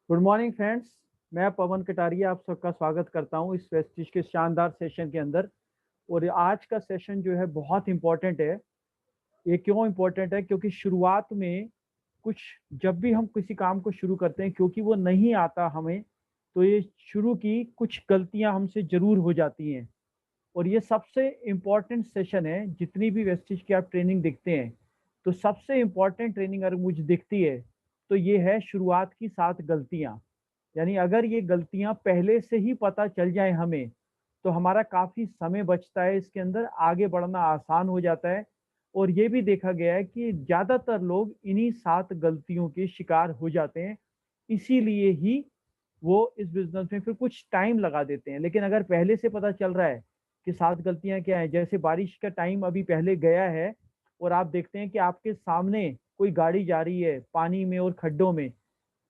Good morning friends. मैं पवन कटारिया आप सबका स्वागत करता हूं इस वेस्टिज के शानदार सेशन के अंदर। और आज का सेशन जो है बहुत इम्पोर्टेंट है। ये क्यों इम्पोर्टेंट है? क्योंकि शुरुआत में कुछ जब भी हम किसी काम को शुरू करते हैं, क्योंकि वो नहीं आता हमें, तो ये शुरू की कुछ गलतियां हमसे जरूर हो जाती हैं। और ये सबसे इम्पोर्टेंट सेशन है। जितनी भी वेस्टिज की आप ट्रेनिंग देखते हैं, तो सबसे इम्पोर्टेंट ट्रेनिंग अगर मुझे दिखती है तो ये है शुरुआत की 7 गलतियां। यानी अगर ये गलतियां पहले से ही पता चल जाए हमें, तो हमारा काफी समय बचता है, इसके अंदर आगे बढ़ना आसान हो जाता है। और ये भी देखा गया है कि ज्यादातर लोग इन्हीं 7 गलतियों के शिकार हो जाते हैं। इसीलिए ही वो इस बिजनेस में फिर कुछ टाइम लगा देते हैं। लेकिन अगर पहले से पता चल रहा है कि 7 गलतियां क्या है, जैसे बारिश का टाइम अभी पहले गया है और आप देखते हैं कि आपके सामने कोई गाड़ी जा रही है पानी में और खड्डों में,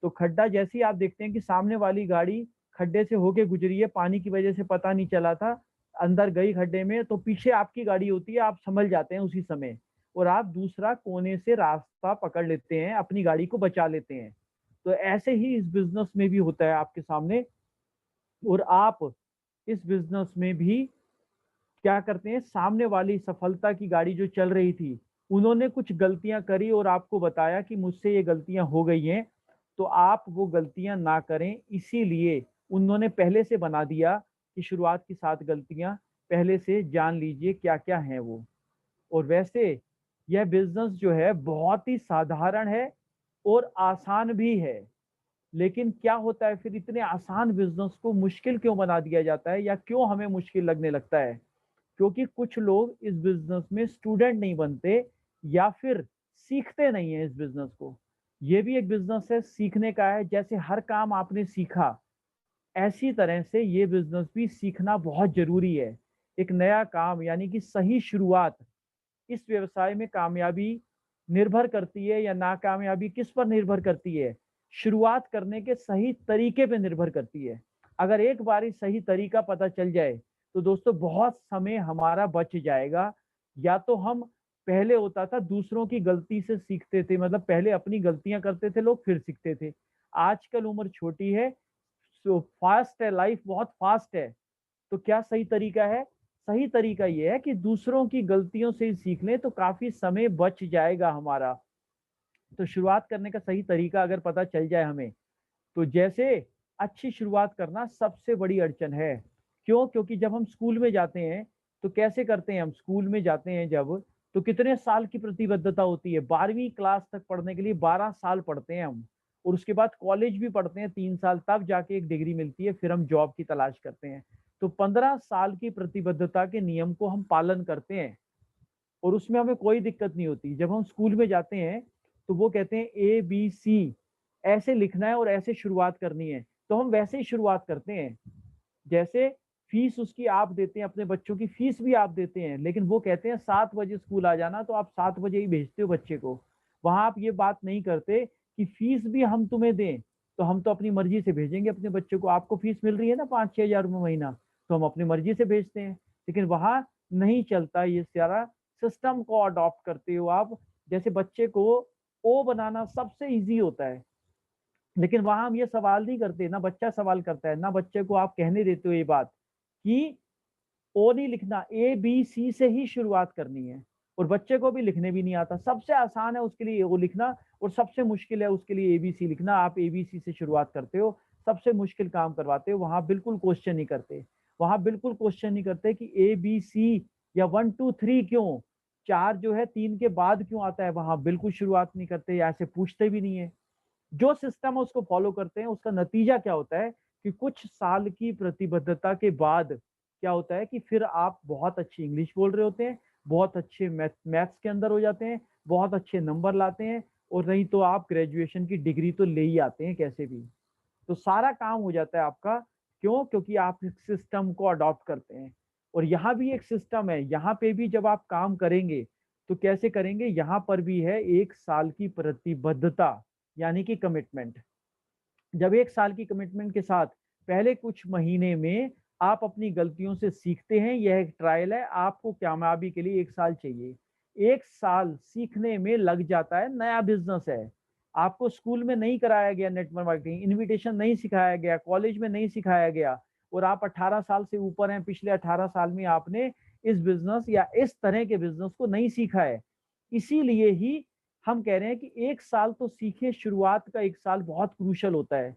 तो खड्डा जैसे ही आप देखते हैं कि सामने वाली गाड़ी खड्डे से होके गुजरी है, पानी की वजह से पता नहीं चला था, अंदर गई खड्डे में, तो पीछे आपकी गाड़ी होती है, आप संभल जाते हैं उसी समय और आप दूसरा कोने से रास्ता पकड़ लेते हैं, अपनी गाड़ी को बचा लेते हैं। तो ऐसे ही इस बिजनेस में भी होता है आपके सामने। और आप इस बिजनेस में भी क्या करते हैं, सामने वाली सफलता की गाड़ी जो चल रही थी, उन्होंने कुछ गलतियां करी और आपको बताया कि मुझसे ये गलतियां हो गई हैं, तो आप वो गलतियां ना करें। इसीलिए उन्होंने पहले से बना दिया कि शुरुआत की 7 गलतियां पहले से जान लीजिए क्या क्या हैं वो। और वैसे यह बिजनेस जो है बहुत ही साधारण है और आसान भी है। लेकिन क्या होता है, फिर इतने आसान बिजनेस को मुश्किल क्यों बना दिया जाता है, या क्यों हमें मुश्किल लगने लगता है? क्योंकि कुछ लोग इस बिजनेस में स्टूडेंट नहीं बनते, या फिर सीखते नहीं है इस बिजनेस को। ये भी एक बिजनेस है, सीखने का है। जैसे हर काम आपने सीखा, ऐसी तरह से ये बिजनेस भी सीखना बहुत जरूरी है। एक नया काम यानी कि सही शुरुआत, इस व्यवसाय में कामयाबी निर्भर करती है या नाकामयाबी किस पर निर्भर करती है? शुरुआत करने के सही तरीके पे निर्भर करती है। अगर एक बार ही सही तरीका पता चल जाए, तो दोस्तों बहुत समय हमारा बच जाएगा। या तो हम, पहले होता था दूसरों की गलती से सीखते थे, मतलब पहले अपनी गलतियां करते थे लोग फिर सीखते थे। आजकल उम्र छोटी है, सो फास्ट है, लाइफ बहुत फास्ट है। तो क्या सही तरीका है? सही तरीका ये है कि दूसरों की गलतियों से ही सीख लें, तो काफी समय बच जाएगा हमारा। तो शुरुआत करने का सही तरीका अगर पता चल जाए हमें, तो जैसे अच्छी शुरुआत करना सबसे बड़ी अड़चन है। क्यों? क्योंकि जब हम स्कूल में जाते हैं, तो कैसे करते हैं? हम स्कूल में जाते हैं जब, तो कितने साल की प्रतिबद्धता होती है? 12वीं क्लास तक पढ़ने के लिए 12 साल पढ़ते हैं हम। और उसके बाद कॉलेज भी पढ़ते हैं 3 साल, तब जाके एक डिग्री मिलती है, फिर हम जॉब की तलाश करते हैं। तो 15 साल की प्रतिबद्धता के नियम को हम पालन करते हैं और उसमें हमें कोई दिक्कत नहीं होती। जब हम स्कूल में जाते हैं, तो वो कहते हैं ABC ऐसे लिखना है और ऐसे शुरुआत करनी है, तो हम वैसे ही शुरुआत करते हैं। जैसे फीस उसकी आप देते हैं, अपने बच्चों की फीस भी आप देते हैं, लेकिन वो कहते हैं 7 बजे स्कूल आ जाना, तो आप 7 बजे ही भेजते हो बच्चे को। वहां आप ये बात नहीं करते कि फीस भी हम तुम्हें दें, तो हम तो अपनी मर्जी से भेजेंगे अपने बच्चे को। आपको फीस मिल रही है ना 5-6 हजार रुपये महीना, तो हम अपनी मर्जी से भेजते हैं। लेकिन वहां नहीं चलता ये सारा सिस्टम को अडॉप्ट करते हो आप। जैसे बच्चे को ओ बनाना सबसे इजी होता है, लेकिन वहां हम ये सवाल नहीं करते, ना बच्चा सवाल करता है, ना बच्चे को आप कहने देते हो ये बात कि ओ नहीं लिखना, ABC से ही शुरुआत करनी है। और बच्चे को भी लिखने भी नहीं आता। सबसे आसान है उसके लिए ओ लिखना, और सबसे मुश्किल है उसके लिए ABC लिखना। आप ABC से शुरुआत करते हो, सबसे मुश्किल काम करवाते हो। वहां बिल्कुल क्वेश्चन नहीं करते। वहां बिल्कुल क्वेश्चन नहीं करते कि ABC या 1 2 3 क्यों, 4 जो है 3 के बाद क्यों आता है, वहां बिल्कुल शुरुआत नहीं करते, या ऐसे पूछते भी नहीं है। जो सिस्टम है उसको फॉलो करते हैं। उसका नतीजा क्या होता है कि कुछ साल की प्रतिबद्धता के बाद क्या होता है कि फिर आप बहुत अच्छी इंग्लिश बोल रहे होते हैं, बहुत अच्छे मैथ्स के अंदर हो जाते हैं, बहुत अच्छे नंबर लाते हैं, और नहीं तो आप ग्रेजुएशन की डिग्री तो ले ही आते हैं कैसे भी। तो सारा काम हो जाता है आपका। क्यों? क्योंकि आप इस सिस्टम को अडॉप्ट करते हैं। और यहाँ भी एक सिस्टम है, यहाँ पे भी जब आप काम करेंगे, तो कैसे करेंगे? यहाँ पर भी है 1 साल की प्रतिबद्धता, यानी कि कमिटमेंट। जब 1 साल की कमिटमेंट के साथ पहले कुछ महीने में आप अपनी गलतियों से सीखते हैं, यह एक ट्रायल है। आपको कामयाबी के लिए 1 साल चाहिए। 1 साल सीखने में लग जाता है, नया बिजनेस है। आपको स्कूल में नहीं कराया गया नेटवर्क मार्केटिंग, इनविटेशन नहीं सिखाया गया, कॉलेज में नहीं सिखाया गया, और आप 18 साल से ऊपर हैं, पिछले 18 साल में आपने इस बिजनेस या इस तरह के बिजनेस को नहीं सीखा है। इसीलिए ही हम कह रहे हैं कि 1 साल तो सीखें, शुरुआत का 1 साल बहुत क्रूशियल होता है।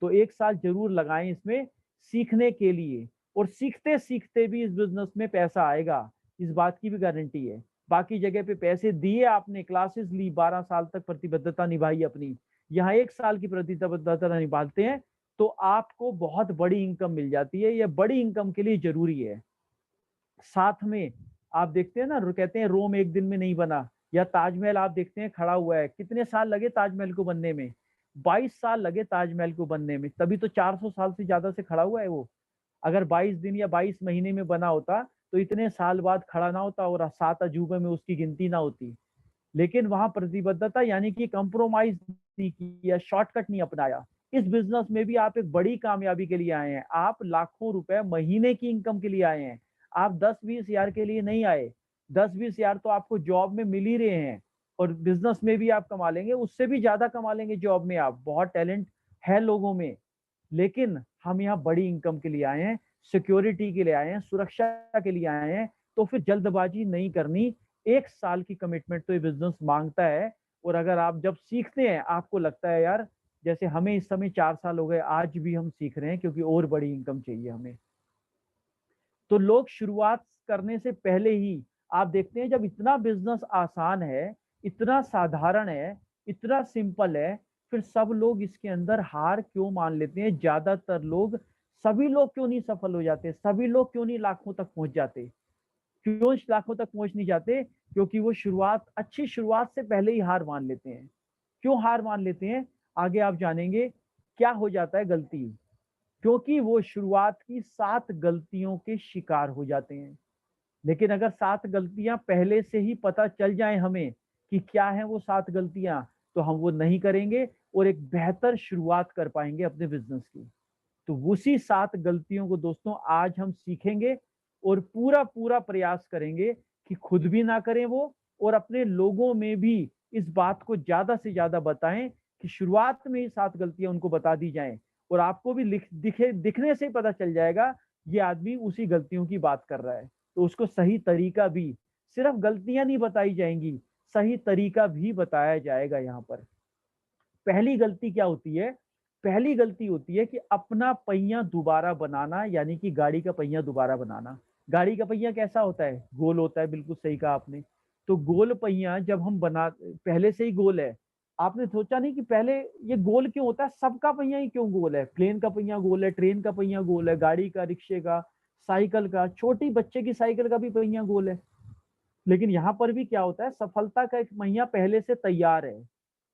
तो 1 साल ज़रूर लगाएँ इसमें सीखने के लिए, और सीखते-सीखते भी इस बिज़नेस में पैसा आएगा, इस बात की भी गारंटी है। बाकी जगह पे पैसे दिए आपने, क्लासेस ली, 12 साल तक प्रतिबद्धता निभाई अपनी, यहाँ 1 साल की प्रतिबद्धता निभाते हैं, तो आपको बहुत बड़ी इनकम मिल जाती है। ये बड़ी इनकम के लिए ज़रूरी है। साथ में आप देखते हैं ना, कहते हैं रोम एक दिन में नहीं बना, या ताजमहल आप देखते हैं खड़ा हुआ है, कितने साल लगे ताजमहल को बनने में? 22 साल लगे ताजमहल को बनने में, तभी तो 400 साल से ज्यादा से खड़ा हुआ है वो। अगर 22 दिन या 22 महीने में बना होता तो इतने साल बाद खड़ा ना होता, और 7 अजूबे में उसकी गिनती ना होती। लेकिन वहां प्रतिबद्धता यानी कि कंप्रोमाइज नहीं किया, शॉर्टकट नहीं अपनाया। इस बिजनेस में भी आप एक बड़ी कामयाबी के लिए आए हैं, आप लाखों रुपए महीने की इनकम के लिए आए हैं। आप 10-20 हजार के लिए नहीं आए। 10-20 हजार तो आपको जॉब में मिल ही रहे हैं, और बिजनेस में भी आप कमा लेंगे, उससे भी ज्यादा कमा लेंगे जॉब में। आप बहुत टैलेंट है लोगों में, लेकिन हम यहाँ बड़ी इनकम के लिए आए हैं, सिक्योरिटी के लिए आए हैं, सुरक्षा के लिए आए हैं। तो फिर जल्दबाजी नहीं करनी। 1 साल की कमिटमेंट तो ये बिजनेस मांगता है। और अगर आप जब सीखते हैं, आपको लगता है यार, जैसे हमें इस समय 4 साल हो गए, आज भी हम सीख रहे हैं, क्योंकि और बड़ी इनकम चाहिए हमें। तो लोग शुरुआत करने से पहले ही, आप देखते हैं जब इतना बिजनेस आसान है, इतना साधारण है, इतना सिंपल है, फिर सब लोग इसके अंदर हार क्यों मान लेते हैं? ज्यादातर लोग, सभी लोग क्यों नहीं सफल हो जाते? सभी लोग क्यों नहीं लाखों तक पहुंच जाते? क्यों लाखों तक पहुंच नहीं जाते? क्योंकि वो अच्छी शुरुआत से पहले ही हार मान लेते हैं। क्यों हार मान लेते हैं? आगे आप जानेंगे क्या हो जाता है गलती। क्योंकि वो शुरुआत की 7 गलतियों के शिकार हो जाते हैं। लेकिन अगर 7 गलतियां पहले से ही पता चल जाए हमें कि क्या है वो 7 गलतियां, तो हम वो नहीं करेंगे, और एक बेहतर शुरुआत कर पाएंगे अपने बिजनेस की। तो उसी 7 गलतियों को दोस्तों आज हम सीखेंगे, और पूरा पूरा प्रयास करेंगे कि खुद भी ना करें वो, और अपने लोगों में भी इस बात को ज्यादा से ज्यादा बताएं कि शुरुआत में ही 7 गलतियां उनको बता दी जाएं, और आपको भी दिखने से ही पता चल जाएगा ये आदमी उसी गलतियों की बात कर रहा है। तो उसको सही तरीका भी, सिर्फ गलतियां नहीं बताई जाएंगी, सही तरीका भी बताया जाएगा। यहाँ पर पहली गलती क्या होती है? पहली गलती होती है कि अपना पहिया दोबारा बनाना, यानी कि गाड़ी का पहिया दोबारा बनाना। गाड़ी का पहिया कैसा होता है? गोल होता है, बिल्कुल सही कहा आपने। तो गोल पहिया जब हम बना, पहले से ही गोल है, आपने सोचा नहीं कि पहले ये गोल क्यों होता है? सबका पहिया ही क्यों गोल है? प्लेन का पहिया गोल है, ट्रेन का पहिया गोल है, गाड़ी का, रिक्शे का, साइकिल का, छोटी बच्चे की साइकिल का भी पहिया गोल है। लेकिन यहाँ पर भी क्या होता है? सफलता का एक पहिया पहले से तैयार है।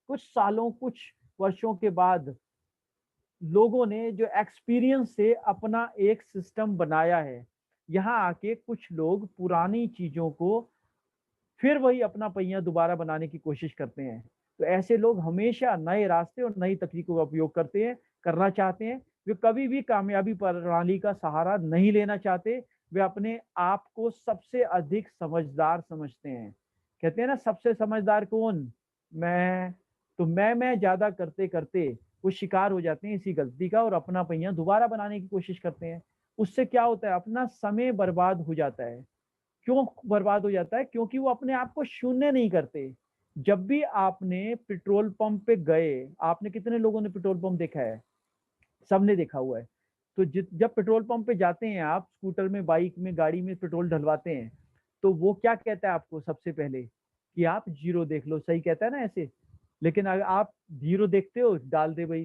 कुछ सालों, कुछ वर्षों के बाद लोगों ने जो एक्सपीरियंस से अपना एक सिस्टम बनाया है, यहाँ आके कुछ लोग पुरानी चीजों को फिर वही अपना पहिया दोबारा बनाने की कोशिश करते हैं। तो ऐसे लोग हमेशा नए रास्ते और नई तकनीकों का उपयोग करना चाहते हैं। वे कभी भी कामयाबी प्रणाली का सहारा नहीं लेना चाहते। वे अपने आप को सबसे अधिक समझदार समझते हैं। कहते हैं ना, सबसे समझदार कौन? मैं। तो मैं ज्यादा करते करते वो शिकार हो जाते हैं इसी गलती का, और अपना पहिया दोबारा बनाने की कोशिश करते हैं। उससे क्या होता है? अपना समय बर्बाद हो जाता है। क्यों बर्बाद हो जाता है? क्योंकि वो अपने आप को शून्य नहीं करते। जब भी आपने पेट्रोल पंप पे गए, आपने कितने लोगों ने पेट्रोल पंप देखा है? सबने देखा हुआ है। तो जब पेट्रोल पंप पे जाते हैं आप, स्कूटर में, बाइक में, गाड़ी में पेट्रोल डलवाते हैं, तो वो क्या कहता है आपको सबसे पहले? कि आप जीरो देख लो। सही कहता है ना ऐसे? लेकिन अगर आप जीरो देखते हो, डाल दे भाई,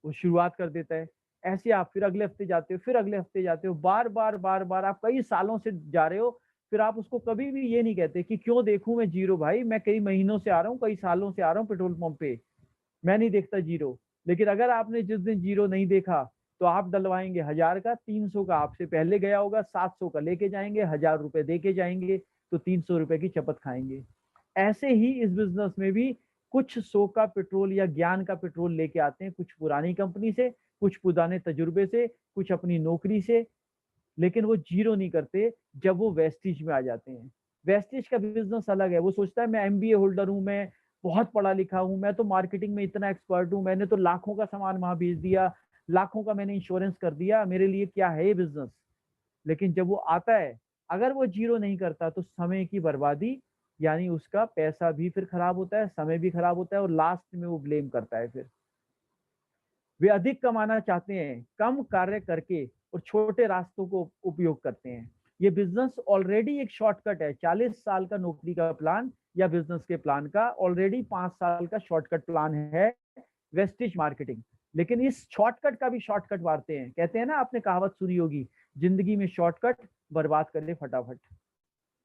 वो शुरुआत कर देता है। ऐसे आप फिर अगले हफ्ते जाते हो, फिर अगले हफ्ते जाते हो, बार बार बार बार आप कई सालों से जा रहे हो। फिर आप उसको कभी भी ये नहीं कहते कि क्यों देखूं मैं जीरो? भाई मैं कई महीनों से आ रहा हूँ, कई सालों से आ रहा हूँ पेट्रोल पंप पे, मैं नहीं देखता जीरो। लेकिन अगर आपने जिस दिन जीरो नहीं देखा, तो आप डलवाएंगे 1000 का, 300 का आपसे पहले गया होगा, 700 का लेके जाएंगे, 1000 रुपए दे के जाएंगे, तो 300 रुपए की चपत खाएंगे। ऐसे ही इस बिजनेस में भी कुछ 100 का पेट्रोल या ज्ञान का पेट्रोल लेके आते हैं, कुछ पुरानी कंपनी से, कुछ पुराने तजुर्बे से, कुछ अपनी नौकरी से। लेकिन वो जीरो नहीं करते जब वो वेस्टिज में आ जाते हैं। वेस्टिज का बिजनेस अलग है। वो सोचता है मैं एमबीए होल्डर हूँ, मैं बहुत पढ़ा लिखा हूँ, मैं तो मार्केटिंग में इतना एक्सपर्ट हूँ, मैंने तो लाखों का सामान वहां बेच दिया, लाखों का मैंने इंश्योरेंस कर दिया, मेरे लिए क्या है ये बिजनेस। लेकिन जब वो आता है, अगर वो जीरो नहीं करता तो समय की बर्बादी, यानी उसका पैसा भी फिर खराब होता है, समय भी खराब होता है, और लास्ट में वो ब्लेम करता है। फिर वे अधिक कमाना चाहते हैं कम कार्य करके और छोटे रास्तों को उपयोग करते हैं। ये बिजनेस ऑलरेडी एक शॉर्टकट है, 40 साल का नौकरी का प्लान या बिजनेस के प्लान का ऑलरेडी 5 साल का शॉर्टकट प्लान है, वेस्टिज मार्केटिंग। लेकिन इस शॉर्टकट का भी शॉर्टकट मारते हैं। कहते हैं ना, आपने कहावत सुनी होगी, जिंदगी में शॉर्टकट बर्बाद कर ले फटाफट।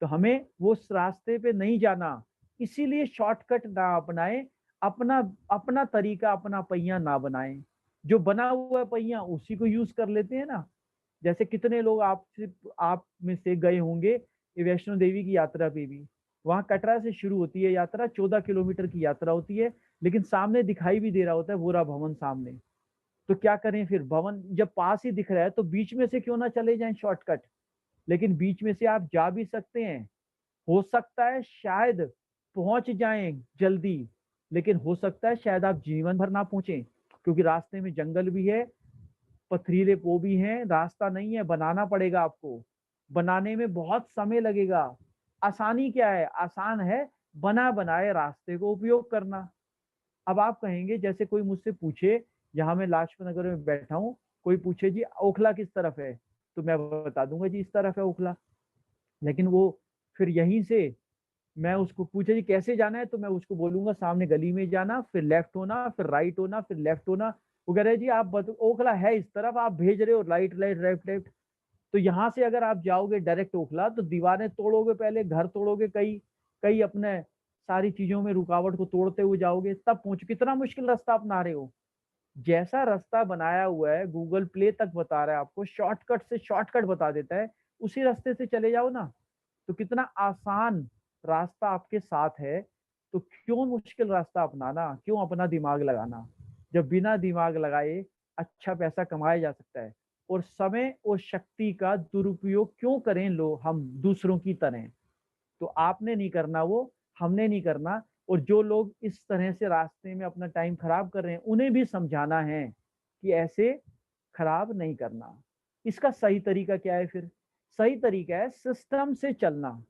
तो हमें वो उस रास्ते पे नहीं जाना, इसीलिए शॉर्टकट ना अपनाएं, अपना अपना तरीका, अपना पहिया ना बनाएं। जो बना हुआ पहिया उसी को यूज कर लेते हैं ना। जैसे कितने लोग आप में से गए होंगे ये वैष्णो देवी की यात्रा पे भी। वहां कटरा से शुरू होती है यात्रा, 14 किलोमीटर की यात्रा होती है, लेकिन सामने दिखाई भी दे रहा होता है पूरा भवन सामने। तो क्या करें फिर, भवन जब पास ही दिख रहा है तो बीच में से क्यों ना चले जाएं शॉर्टकट। लेकिन बीच में से आप जा भी सकते हैं, हो सकता है शायद पहुंच जाएं जल्दी, लेकिन हो सकता है शायद आप जीवन भर ना पहुंचे, क्योंकि रास्ते में जंगल भी है, पथरीले पो भी हैं, रास्ता नहीं है, बनाना पड़ेगा आपको। बनाने में बहुत समय लगेगा। आसानी क्या है, आसान है बना बनाए रास्ते को उपयोग करना। अब आप कहेंगे, जैसे कोई मुझसे पूछे, यहाँ मैं लाजपत नगर में बैठा हूँ, कोई पूछे जी ओखला किस तरफ है, तो मैं बता दूंगा जी इस तरफ है ओखला। लेकिन वो फिर यहीं से, मैं उसको पूछे जी कैसे जाना है, तो मैं उसको बोलूंगा सामने गली में जाना, फिर लेफ्ट होना, फिर राइट होना, फिर लेफ्ट होना। वो कह रहे जी आप ओखला है इस तरफ, आप भेज रहे हो राइट राइट लेफ्ट लेफ्ट। तो यहाँ से अगर आप जाओगे डायरेक्ट ओखला तो दीवारें तोड़ोगे, पहले घर तोड़ोगे, कई कई अपने सारी चीजों में रुकावट को तोड़ते हुए जाओगे, तब पहुंच, कितना मुश्किल रास्ता अपना रहे हो। जैसा रास्ता बनाया हुआ है, गूगल प्ले तक बता रहा है आपको, शॉर्टकट से शॉर्टकट बता देता है, उसी रास्ते से चले जाओ ना। तो कितना आसान रास्ता आपके साथ है, तो क्यों मुश्किल रास्ता अपनाना, क्यों अपना दिमाग लगाना, जब बिना दिमाग लगाए अच्छा पैसा कमाया जा सकता है। और समय और शक्ति का दुरुपयोग क्यों करें लोग हम दूसरों की तरह। तो आपने नहीं करना वो, हमने नहीं करना। और जो लोग इस तरह से रास्ते में अपना टाइम खराब कर रहे हैं, उन्हें भी समझाना है कि ऐसे खराब नहीं करना। इसका सही तरीका क्या है फिर? सही तरीका है सिस्टम से चलना।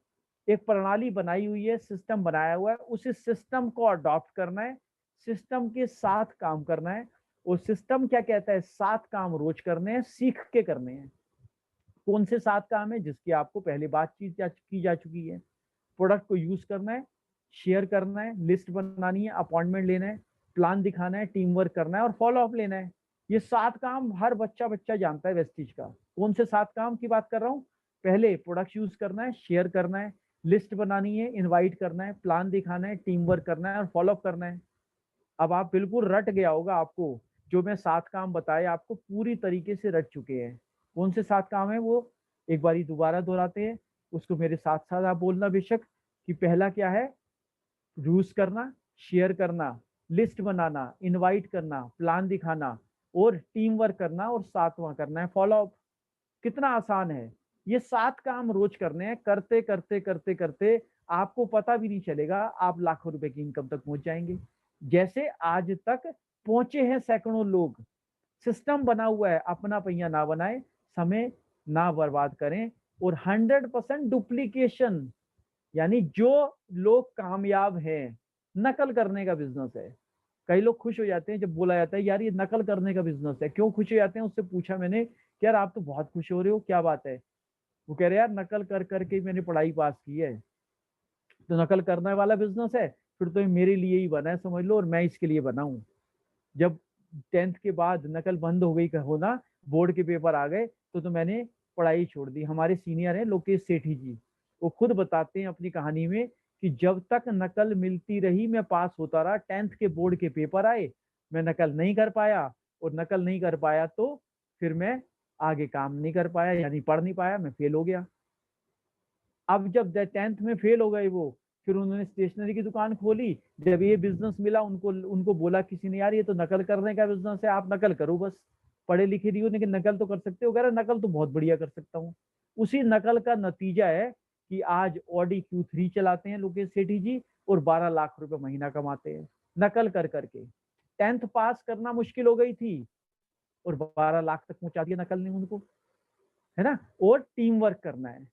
एक प्रणाली बनाई हुई है, सिस्टम बनाया हुआ है, उसी सिस्टम को अडॉप्ट करना है, सिस्टम के साथ काम करना है। और सिस्टम क्या कहता है, 7 काम रोज करने हैं, सीख के करने हैं। कौन से 7 काम है, जिसकी आपको पहले बातचीत की जा चुकी है। प्रोडक्ट को यूज करना है, शेयर करना है, लिस्ट बनानी है, अपॉइंटमेंट लेना है, प्लान दिखाना है, टीम वर्क करना है और फॉलो अप लेना है। ये 7 काम हर बच्चा बच्चा जानता है वेस्टीज का। कौन से 7 काम की बात कर रहा हूँ? पहले प्रोडक्ट यूज करना है, शेयर करना है, लिस्ट बनानी है, इनवाइट करना है, प्लान दिखाना है, टीम वर्क करना है और फॉलो अप करना है। अब आप बिल्कुल रट गया होगा, आपको जो मैं 7 काम बताए आपको पूरी तरीके से रट चुके हैं। कौन से 7 काम है वो, एक बारी दोबारा दोहराते हैं, उसको मेरे साथ साथ आप बोलना बेशक। कि पहला क्या है, यूज करना, शेयर करना, लिस्ट बनाना, इनवाइट करना, प्लान दिखाना और टीम वर्क करना, और 7वां करना है फॉलो अप। कितना आसान है। ये 7 काम रोज करने हैं, करते करते करते करते आपको पता भी नहीं चलेगा, आप लाखों रुपए की इनकम तक पहुंच जाएंगे, जैसे आज तक पहुंचे हैं सैकड़ों लोग। सिस्टम बना हुआ है, अपना पहिया ना बनाए, समय ना बर्बाद करें। और 100% डुप्लीकेशन, यानी जो लोग कामयाब हैं, नकल करने का बिजनेस है। कई लोग खुश हो जाते हैं जब बोला जाता है यार ये नकल करने का बिजनेस है। क्यों खुश हो जाते हैं, उससे पूछा मैंने कि यार आप तो बहुत खुश हो रहे हो, क्या बात है। वो कह रहे यार नकल कर करके मैंने पढ़ाई पास की है, तो नकल करने वाला बिजनेस है, फिर तो ये मेरे लिए ही बना है समझ लो, और मैं इसके लिए बना हूँ। जब 10th के बाद नकल बंद हो गई होना, बोर्ड के पेपर आ गए, तो मैंने पढ़ाई छोड़ दी। हमारे सीनियर हैं लोकेश सेठी जी, वो खुद बताते हैं अपनी कहानी में कि जब तक नकल मिलती रही मैं पास होता रहा। 10th के बोर्ड के पेपर आए, मैं नकल नहीं कर पाया, और नकल नहीं कर पाया तो फिर मैं आगे काम नहीं कर पाया, यानी पढ़ नहीं पाया, मैं फेल हो गया। अब जब 10th में फेल हो गए वो, फिर उन्होंने स्टेशनरी की दुकान खोली। जब ये बिजनेस मिला उनको, उनको बोला किसी ने यार ये तो नकल करने का बिजनेस है, आप नकल करो बस, पढ़े लिखे नहीं हो लेकिन नकल तो कर सकते हो। कह रहा नकल तो बहुत बढ़िया कर सकता हूँ। उसी नकल का नतीजा है कि आज ऑडी Q3 चलाते हैं लोकेश सेठी जी, और 12 लाख रुपए महीना कमाते हैं नकल कर करके। 10th पास करना मुश्किल हो गई थी और 12 लाख तक पहुंचा दिया नकल ने उनको, है ना। और टीम वर्क करना है,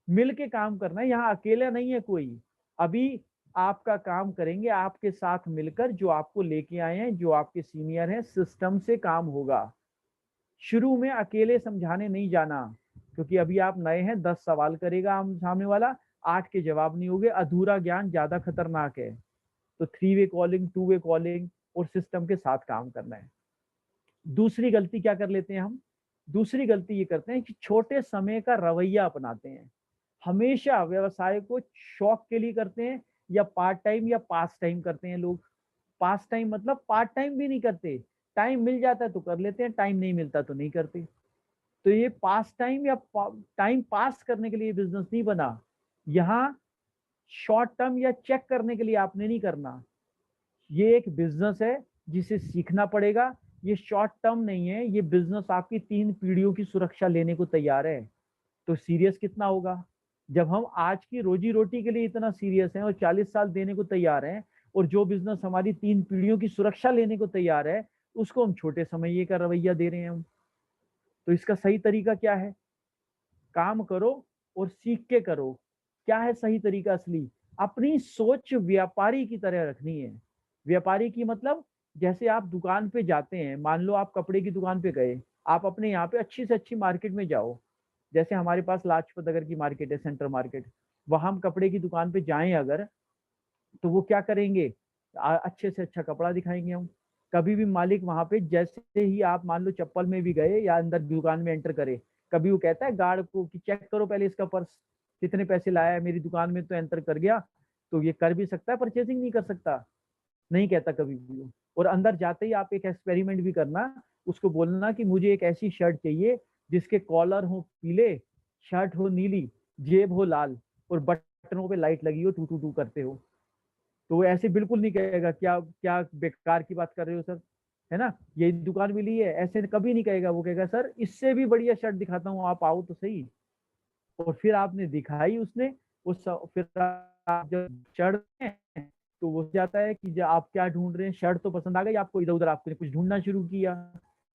मिल के काम करना है, यहाँ अकेला नहीं है कोई। अभी आपका काम करेंगे आपके साथ मिलकर, जो आपको लेके आए हैं, जो आपके सीनियर हैं, सिस्टम से काम होगा। शुरू में अकेले समझाने नहीं जाना, क्योंकि अभी आप नए हैं, 10 सवाल करेगा हम सामने वाला, 8 के जवाब नहीं होंगे। अधूरा ज्ञान ज्यादा खतरनाक है। तो 3 वे कॉलिंग, 2 वे कॉलिंग और सिस्टम के साथ काम करना है। दूसरी गलती क्या कर लेते हैं हम? दूसरी गलती ये करते हैं कि छोटे समय का रवैया अपनाते हैं। हमेशा व्यवसाय को शौक के लिए करते हैं, या पार्ट टाइम या पास टाइम करते हैं लोग। पास टाइम मतलब पार्ट टाइम भी नहीं करते, टाइम मिल जाता है तो कर लेते हैं, टाइम नहीं मिलता तो नहीं करते। तो ये पास टाइम या टाइम पास करने के लिए बिजनेस नहीं बना। यहाँ शॉर्ट टर्म या चेक करने के लिए आपने नहीं करना। ये एक बिजनेस है जिसे सीखना पड़ेगा। ये शॉर्ट टर्म नहीं है, ये बिजनेस आपकी 3 पीढ़ियों की सुरक्षा लेने को तैयार है। तो सीरियस कितना होगा जब हम आज की रोजी रोटी के लिए इतना सीरियस हैं और 40 साल देने को तैयार हैं, और जो बिजनेस हमारी 3 पीढ़ियों की सुरक्षा लेने को तैयार है, उसको हम छोटे समय का रवैया दे रहे हैं हम। तो इसका सही तरीका क्या है? काम करो और सीख के करो। क्या है सही तरीका असली? अपनी सोच व्यापारी की तरह रखनी है। व्यापारी की मतलब, जैसे आप दुकान पे जाते हैं, मान लो आप कपड़े की दुकान पे गए, आप अपने यहाँ पे अच्छी से अच्छी मार्केट में जाओ। जैसे हमारे पास लाजपत नगर की मार्केट है, सेंटर मार्केट, वहां हम कपड़े की दुकान पे जाएं अगर, तो वो क्या करेंगे? अच्छे से अच्छा कपड़ा दिखाएंगे हम। कभी भी मालिक वहां पे, जैसे ही आप मान लो चप्पल में भी गए या अंदर दुकान में एंटर करे, कभी वो कहता है गार्ड को कि चेक करो पहले इसका पर्स, कितने पैसे लाया है, मेरी दुकान में तो एंटर कर गया। तो ये कर भी सकता है, परचेसिंग नहीं कर सकता? नहीं कहता कभी भी वो। और अंदर जाते ही आप एक एक्सपेरिमेंट भी करना, उसको बोलना कि मुझे एक ऐसी शर्ट चाहिए जिसके कॉलर हो पीले, शर्ट हो नीली, जेब हो लाल, और बटनों पे लाइट लगी हो, टू टू टू करते हो। तो वो ऐसे बिल्कुल नहीं कहेगा क्या क्या बेकार की बात कर रहे हो सर, है ना, यही दुकान मिली है, ऐसे कभी नहीं कहेगा। वो कहेगा सर इससे भी बढ़िया शर्ट दिखाता हूँ, आप आओ तो सही। और फिर आपने दिखाई उसने, फिर आप जब चढ़ते हैं तो वो जाता है कि आप क्या ढूंढ रहे हैं, शर्ट तो पसंद आ गई आपको, इधर उधर आपने कुछ ढूंढना शुरू किया।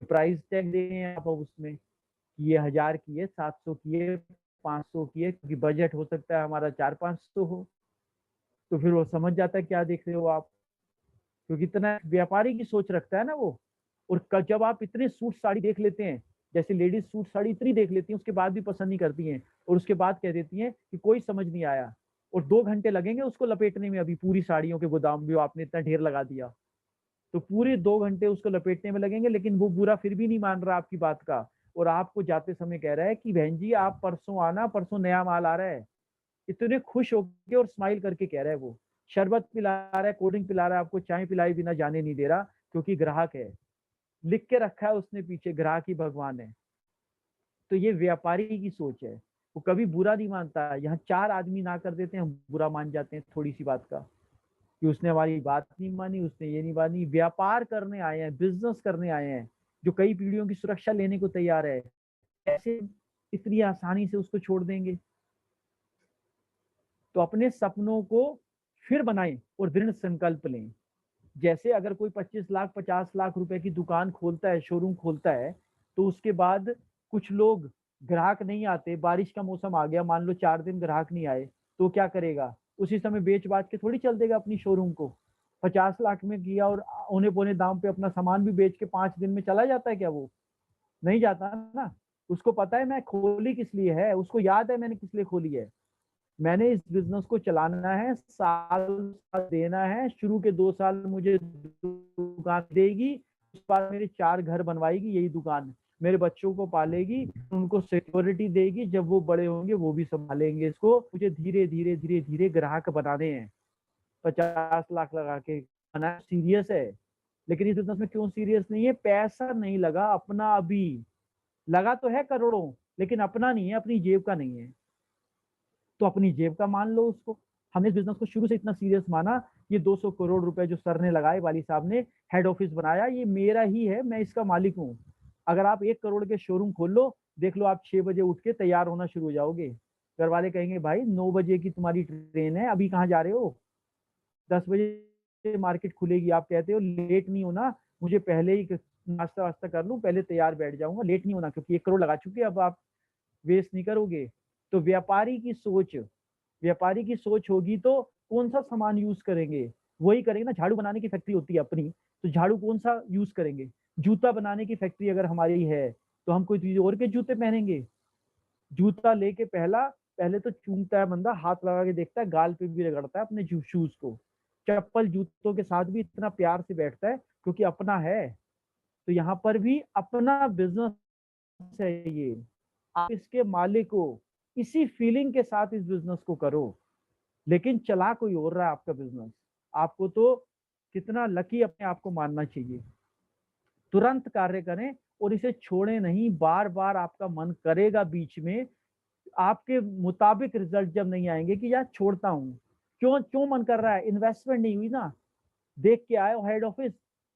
प्राइस टैग दे रहे हैं आप उसमें कि ये 1000 की है, 700 की है, 500 की है, क्योंकि बजट हो सकता है हमारा 400-500 हो। तो फिर वो समझ जाता है क्या देख रहे हो आप, क्योंकि इतना व्यापारी की सोच रखता है ना वो। और जब आप इतने सूट साड़ी देख लेते हैं, जैसे लेडीज सूट साड़ी इतनी देख लेती हैं, उसके बाद भी पसंद नहीं करती हैं, और उसके बाद कह देती हैं कि कोई समझ नहीं आया, और 2 घंटे लगेंगे उसको लपेटने में, अभी पूरी साड़ियों के गोदाम भी आपने इतना ढेर लगा दिया, तो पूरे 2 घंटे उसको लपेटने में लगेंगे, लेकिन वो बुरा फिर भी नहीं मान रहा आपकी बात का। और आपको जाते समय कह रहा है कि बहन जी आप परसों आना, परसों नया माल आ रहा है। इतने खुश होके और स्माइल करके कह रहा है वो। शरबत पिला रहा है, कोल्ड ड्रिंक पिला रहा है, आपको चाय पिलाई बिना जाने नहीं दे रहा, क्योंकि ग्राहक है। लिख के रखा है उसने पीछे, ग्राहक ही भगवान है। तो ये व्यापारी की सोच है, वो कभी बुरा नहीं मानता। यहाँ 4 आदमी ना कर देते हैं, हम बुरा मान जाते हैं थोड़ी सी बात का, कि उसने हमारी बात नहीं मानी, उसने ये नहीं मानी। व्यापार करने आए हैं, बिजनेस करने आए हैं, जो कई पीढ़ियों की सुरक्षा लेने को तैयार है, ऐसे इतनी आसानी से उसको छोड़ देंगे? तो अपने सपनों को फिर बनाएं और दृढ़ संकल्प लें। जैसे अगर कोई 25 लाख 50 लाख रुपए की दुकान खोलता है, शोरूम खोलता है, तो उसके बाद कुछ लोग, ग्राहक नहीं आते, बारिश का मौसम आ गया, मान लो 4 दिन ग्राहक नहीं आए, तो क्या करेगा? उसी समय बेच बाच के थोड़ी चल देगा अपनी शोरूम को। 50 लाख में किया और औने पौने दाम पे अपना सामान भी बेच के 5 दिन में चला जाता है क्या? वो नहीं जाता ना। उसको पता है मैं खोली किस लिए है, उसको याद है मैंने किस लिए खोली है। मैंने इस बिजनेस को चलाना है, साल साल देना है, शुरू के 2 साल मुझे दुकान देगी, उस बाद मेरे 4 घर बनवाएगी यही दुकान, मेरे बच्चों को पालेगी, उनको सिक्योरिटी देगी, जब वो बड़े होंगे वो भी संभालेंगे इसको। मुझे धीरे धीरे धीरे धीरे ग्राहक बनाने हैं। 50 लाख लगा के बना, सीरियस है। लेकिन इस बिजनेस में क्यों सीरियस नहीं है? पैसा नहीं लगा अपना अभी। लगा तो है करोड़ों, लेकिन अपना नहीं है, अपनी जेब का नहीं है। तो अपनी जेब का मान लो उसको। हमने इस बिजनेस को शुरू से इतना सीरियस माना, ये 200 करोड़ रुपए जो सर ने लगाए, वाली साहब ने हेड ऑफिस बनाया, ये मेरा ही है, मैं इसका मालिक हूँ। अगर आप 1 करोड़ के शोरूम खोल लो, देख लो आप 6 बजे उठ के तैयार होना शुरू हो जाओगे। घर वाले कहेंगे भाई 9 बजे की तुम्हारी ट्रेन है, अभी कहाँ जा रहे हो? 10 बजे मार्केट खुलेगी, आप कहते हो लेट नहीं होना, मुझे पहले ही नाश्ता वास्ता कर लूं, पहले तैयार बैठ जाऊंगा, लेट नहीं होना, क्योंकि 1 करोड़ लगा चुके, अब आप वेस्ट नहीं करोगे। तो व्यापारी की सोच होगी तो कौन सा सामान यूज करेंगे, वही करेंगे ना। झाड़ू बनाने की फैक्ट्री होती है अपनी, तो झाड़ू कौन सा यूज करेंगे। जूता बनाने की फैक्ट्री अगर हमारी है तो हम कोई चीज और के जूते पहनेंगे। जूता लेके पहले तो चूमता है बंदा, हाथ लगा के देखता है, गाल पे भी रगड़ता है अपने शूज को। चप्पल जूतों के साथ भी इतना प्यार से बैठता है क्योंकि अपना है। तो यहाँ पर भी अपना बिजनेस है ये, आप इसके मालिक हो, इसी फीलिंग के साथ इस बिजनेस को करो। लेकिन चला कोई और रहा है आपका बिजनेस, आपको तो कितना लकी अपने आप को मानना चाहिए। तुरंत कार्य करें और इसे छोड़े नहीं, बार बार आपका मन करेगा बीच में, आपके मुताबिक रिजल्ट जब नहीं आएंगे कि यार छोड़ता हूँ, क्यों क्यों मन कर रहा है, इन्वेस्टमेंट नहीं हुई ना, देख के आए हेड ऑफिस,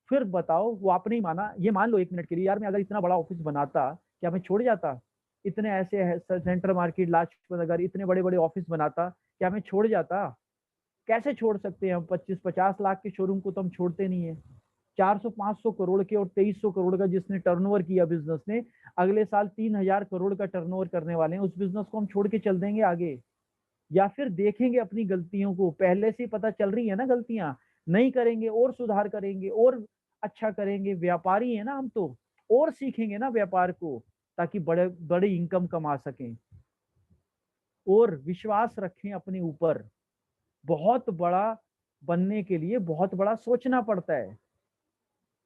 फिर बताओ वो आपने ही माना। ये मान लो 1 मिनट के लिए, यार मैं अगर इतना बड़ा ऑफिस बनाता क्या मैं छोड़ जाता, इतने ऐसे सेंट्रल मार्केट, लाजपत नगर, इतने बड़े बड़े ऑफिस बनाता क्या मैं छोड़ जाता। कैसे छोड़ सकते हैं हम, 25-50 लाख के शोरूम को तो हम छोड़ते नहीं है। 400-500 करोड़ के और 2300 करोड़ का जिसने टर्नओवर किया बिजनेस ने, अगले साल 3000 करोड़ का टर्नओवर करने वाले हैं, उस बिजनेस को हम छोड़ के चल देंगे आगे, या फिर देखेंगे अपनी गलतियों को, पहले से ही पता चल रही है ना गलतियां, नहीं करेंगे और सुधार करेंगे और अच्छा करेंगे। व्यापारी है ना हम तो, और सीखेंगे ना व्यापार को, ताकि बड़े बड़े इनकम कमा सकें। और विश्वास रखें अपने ऊपर, बहुत बड़ा बनने के लिए बहुत बड़ा सोचना पड़ता है।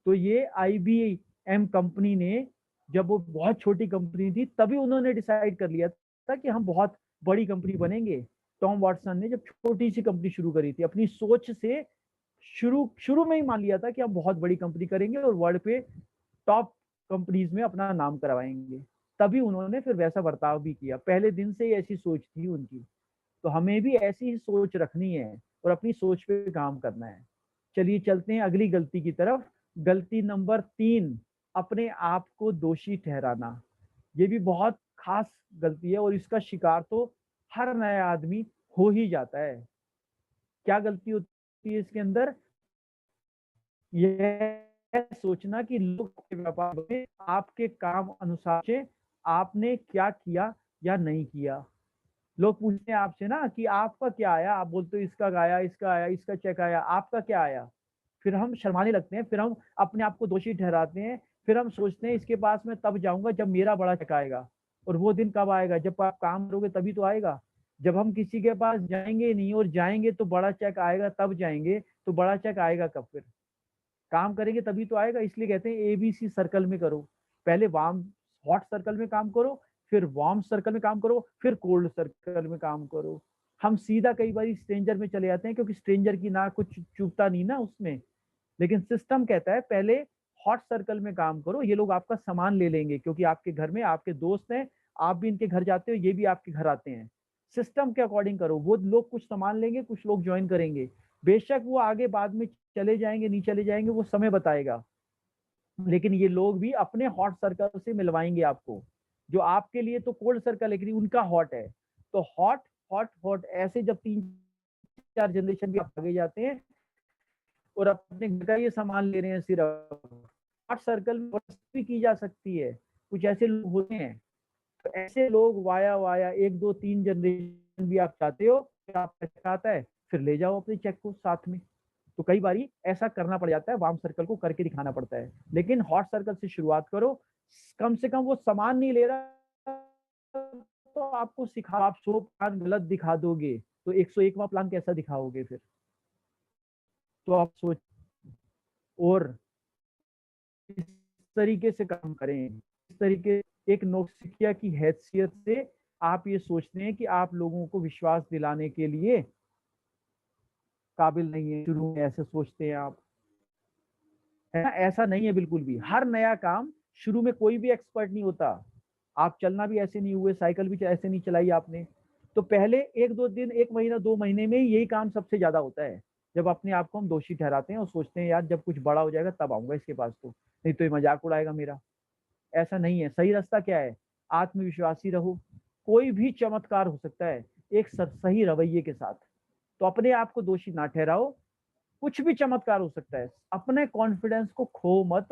तो ये IBM कंपनी ने, जब वो बहुत छोटी कंपनी थी तभी उन्होंने डिसाइड कर लिया था कि हम बहुत बड़ी कंपनी बनेंगे। टॉम वाटसन ने जब छोटी सी कंपनी शुरू करी थी, अपनी सोच से शुरू शुरू में ही मान लिया था कि हम बहुत बड़ी कंपनी करेंगे और वर्ल्ड पे टॉप कंपनीज में अपना नाम करवाएंगे। तभी उन्होंने फिर वैसा बर्ताव भी किया, पहले दिन से ही ऐसी सोच थी उनकी। तो हमें भी ऐसी ही सोच रखनी है और अपनी सोच पे काम करना है। चलिए चलते हैं अगली गलती की तरफ। गलती नंबर 3, अपने आप को दोषी ठहराना। ये भी बहुत खास गलती है और इसका शिकार तो हर नया आदमी हो ही जाता है। क्या गलती होती है इसके अंदर, यह सोचना कि लोग के व्यापार में आपके काम अनुसार से आपने क्या किया या नहीं किया। लोग पूछते हैं आपसे ना कि आपका क्या आया, आप बोलते हो इसका आया, इसका आया, इसका चेक आया, आपका क्या आया। फिर हम शर्माने लगते हैं, फिर हम अपने आप को दोषी ठहराते हैं, फिर हम सोचते हैं इसके पास मैं तब जाऊंगा जब मेरा बड़ा चेक आएगा। और वो दिन कब आएगा, जब आप काम करोगे तभी तो आएगा। जब हम किसी के पास जाएंगे नहीं, और जाएंगे तो बड़ा चेक आएगा तब जाएंगे, तो बड़ा चेक आएगा कब फिर, काम करेंगे तभी तो आएगा। इसलिए कहते हैं ABC सर्कल में करो, पहले वार्म हॉट सर्कल में काम करो, फिर वार्म सर्कल में काम करो, फिर कोल्ड सर्कल में काम करो। हम सीधा कई बार स्ट्रेंजर में चले जाते हैं क्योंकि स्ट्रेंजर की ना कुछ चुभता नहीं ना उसमें। लेकिन सिस्टम कहता है पहले हॉट सर्कल में काम करो, ये लोग आपका सामान ले लेंगे क्योंकि आपके घर में आपके दोस्त हैं, आप भी इनके घर जाते हो, ये भी आपके घर आते हैं। सिस्टम के अकॉर्डिंग करो, वो लोग कुछ सामान लेंगे, कुछ लोग ज्वाइन करेंगे, बेशक वो आगे बाद में चले जाएंगे नहीं चले जाएंगे वो समय बताएगा, लेकिन ये लोग भी अपने हॉट सर्कल से मिलवाएंगे आपको। जो आपके लिए तो कोल्ड सर्कल है लेकिन उनका हॉट है। तो हॉट हॉट हॉट ऐसे जब 3-4 जनरेशन भी आगे जाते हैं और अपने घर का ये सामान ले रहे हैं सिर्फ, हॉट सर्कल में भी की जा सकती है। कुछ ऐसे लोग होते हैं, तो ऐसे लोग वाया वाया 1-2-3 जनरेशन भी आप चाहते हो, आप आता है फिर ले जाओ अपने चेक को साथ में। तो कई बारी ऐसा करना पड़ जाता है, वार्म सर्कल को करके दिखाना पड़ता है। लेकिन हॉट सर्कल से शुरुआत करो, कम से कम वो सामान नहीं ले रहा तो आपको सिखा, आप 100 प्लान गलत दिखा दोगे तो 101वां प्लान कैसा दिखाओगे फिर। तो आप सोच, और इस तरीके से काम करें, इस तरीके, एक नौसिखिया की हैसियत से आप ये सोचते हैं कि आप लोगों को विश्वास दिलाने के लिए काबिल नहीं है, शुरू में ऐसे सोचते हैं आप, है ना। ऐसा नहीं है बिल्कुल भी। हर नया काम शुरू में कोई भी एक्सपर्ट नहीं होता। आप चलना भी ऐसे नहीं हुए, साइकिल भी ऐसे नहीं चलाई आपने। तो पहले 1-2 दिन, 1 महीना 2 महीने में यही काम सबसे ज्यादा होता है, जब अपने आप को हम दोषी ठहराते हैं और सोचते हैं यार जब कुछ बड़ा हो जाएगा तब आऊंगा इसके पास, तो नहीं तो ये मजाक उड़ाएगा मेरा। ऐसा नहीं है। सही रास्ता क्या है, आत्मविश्वासी रहो। कोई भी चमत्कार हो सकता है एक सही रवैये के साथ। तो अपने आप को दोषी ना ठहराओ, कुछ भी चमत्कार हो सकता है। अपने कॉन्फिडेंस को खो मत,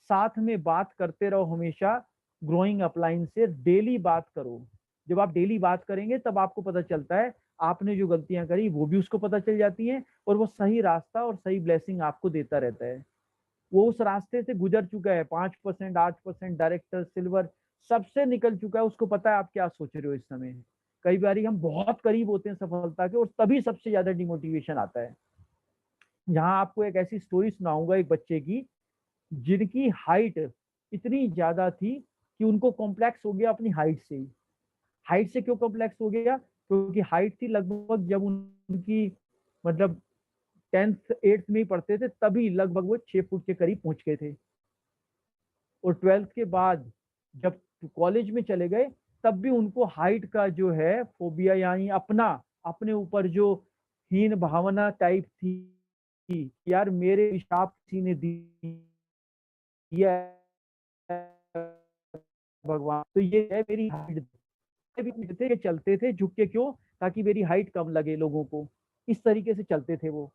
साथ में बात करते रहो हमेशा। ग्रोइंग अपलाइन से डेली बात करो। जब आप डेली बात करेंगे तब आपको पता चलता है आपने जो गलतियां करी वो भी उसको पता चल जाती हैं, और वो सही रास्ता और सही ब्लेसिंग आपको देता रहता है। वो उस रास्ते से गुजर चुका है, 5%, 8%, डायरेक्टर, सिल्वर, सबसे निकल चुका है। उसको पता है आप क्या सोच रहे हो इस समय। कई बार हम बहुत करीब होते हैं सफलता के, और तभी सबसे ज्यादा डिमोटिवेशन आता है। यहाँ आपको एक ऐसी स्टोरी सुनाऊंगा एक बच्चे की, जिनकी हाइट इतनी ज्यादा थी कि उनको कॉम्प्लेक्स हो गया अपनी हाइट से ही। हाइट से क्यों कॉम्प्लेक्स हो गया? क्योंकि हाइट थी लगभग, जब उनकी मतलब 10th 8th में ही पढ़ते थे तभी लगभग वो 6 फुट के करीब पहुंच गए थे। और 12th के बाद जब कॉलेज में चले गए तब भी उनको हाइट का जो है फोबिया, यानी अपना अपने ऊपर जो हीन भावना टाइप थी कि यार मेरे हिसाब किसी ने दिया है भगवान, तो ये है मेरी हाइट। भी पूछते कि चलते थे झुक के क्यों, ताकि मेरी हाइट कम लगे लोगों को। इस तरीके से चलते थे वो,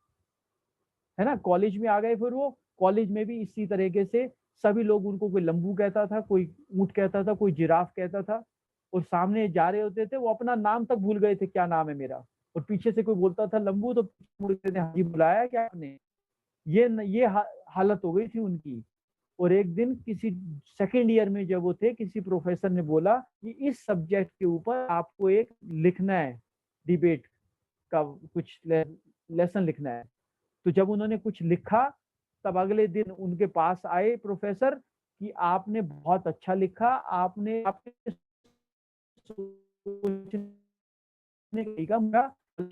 है ना। कॉलेज में आ गए, फिर वो कॉलेज में भी इसी तरीके से सभी लोग उनको, कोई लंबू कहता था, कोई ऊंट कहता था, कोई जिराफ कहता था। और सामने जा रहे होते थे वो अपना नाम तक भूल गए थे, क्या नाम है मेरा। और पीछे से कोई बोलता था लंबू, तो मुड़ते थे, हाँ जी बुलाया क्या आपने। ये हालत हो गई थी उनकी। और एक दिन किसी सेकेंड ईयर में जब वो थे, किसी प्रोफेसर ने बोला कि इस सब्जेक्ट के ऊपर आपको एक लिखना है, डिबेट का कुछ लेसन लिखना है। तो जब उन्होंने कुछ लिखा, तब अगले दिन उनके पास आए प्रोफेसर कि आपने बहुत अच्छा लिखा, आपने आपने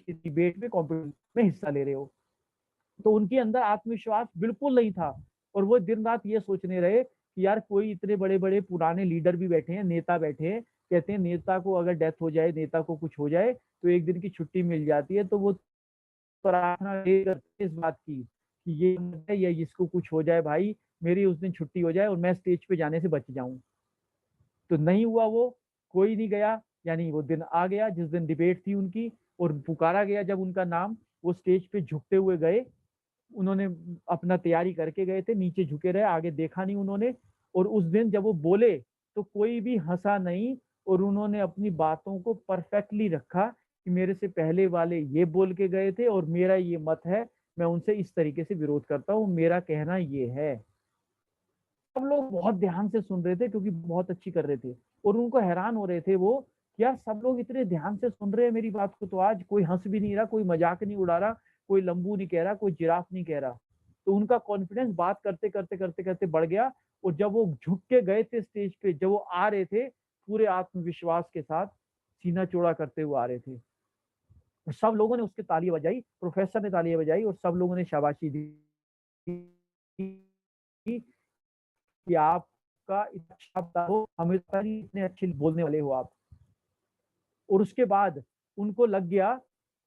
डिबेट में कॉम्पिटिशन में हिस्सा ले रहे हो। तो उनके अंदर आत्मविश्वास बिल्कुल नहीं था। और वो दिन रात ये सोचने रहे कि यार कोई इतने बड़े बड़े पुराने लीडर भी बैठे हैं, नेता बैठे हैं, कहते हैं नेता को अगर डेथ हो जाए, नेता को कुछ हो जाए तो एक दिन की छुट्टी मिल जाती है। तो वो प्रार्थना करते इस बात की कि ये है या इसको कुछ हो जाए भाई, मेरी उस दिन छुट्टी हो जाए और मैं स्टेज पे जाने से बच जाऊं। तो नहीं हुआ वो, कोई नहीं गया। यानी वो दिन आ गया जिस दिन डिबेट थी उनकी, और पुकारा गया जब उनका नाम। वो स्टेज पे झुकते हुए गए, उन्होंने अपना तैयारी करके गए थे, नीचे झुके रहे, आगे देखा नहीं उन्होंने। और उस दिन जब वो बोले तो कोई भी हंसा नहीं, और उन्होंने अपनी बातों को परफेक्टली रखा कि मेरे से पहले वाले ये बोल के गए थे और मेरा ये मत है, मैं उनसे इस तरीके से विरोध करता हूँ, मेरा कहना ये है। सब लोग बहुत ध्यान से सुन रहे थे क्योंकि बहुत अच्छी कर रहे थे, और उनको हैरान हो रहे थे वो कि यार सब लोग इतने ध्यान से सुन रहे हैं मेरी बात को, तो आज कोई हंस भी नहीं रहा, कोई मजाक नहीं उड़ा रहा, कोई लंबू नहीं कह रहा, कोई जिराफ नहीं कह रहा। तो उनका कॉन्फिडेंस बात करते करते करते करते बढ़ गया। और जब वो झुक के गए थे स्टेज पे, जब वो आ रहे थे पूरे आत्मविश्वास के साथ, सीना चौड़ा करते हुए आ रहे थे, और सब लोगों ने उसके तालियां बजाई, प्रोफेसर ने तालियां बजाई, और सब लोगों ने शाबाशी दी कि आपका इतना अच्छा हो, हमें पता नहीं इतने अच्छे बोलने वाले हो आप। और उसके बाद उनको लग गया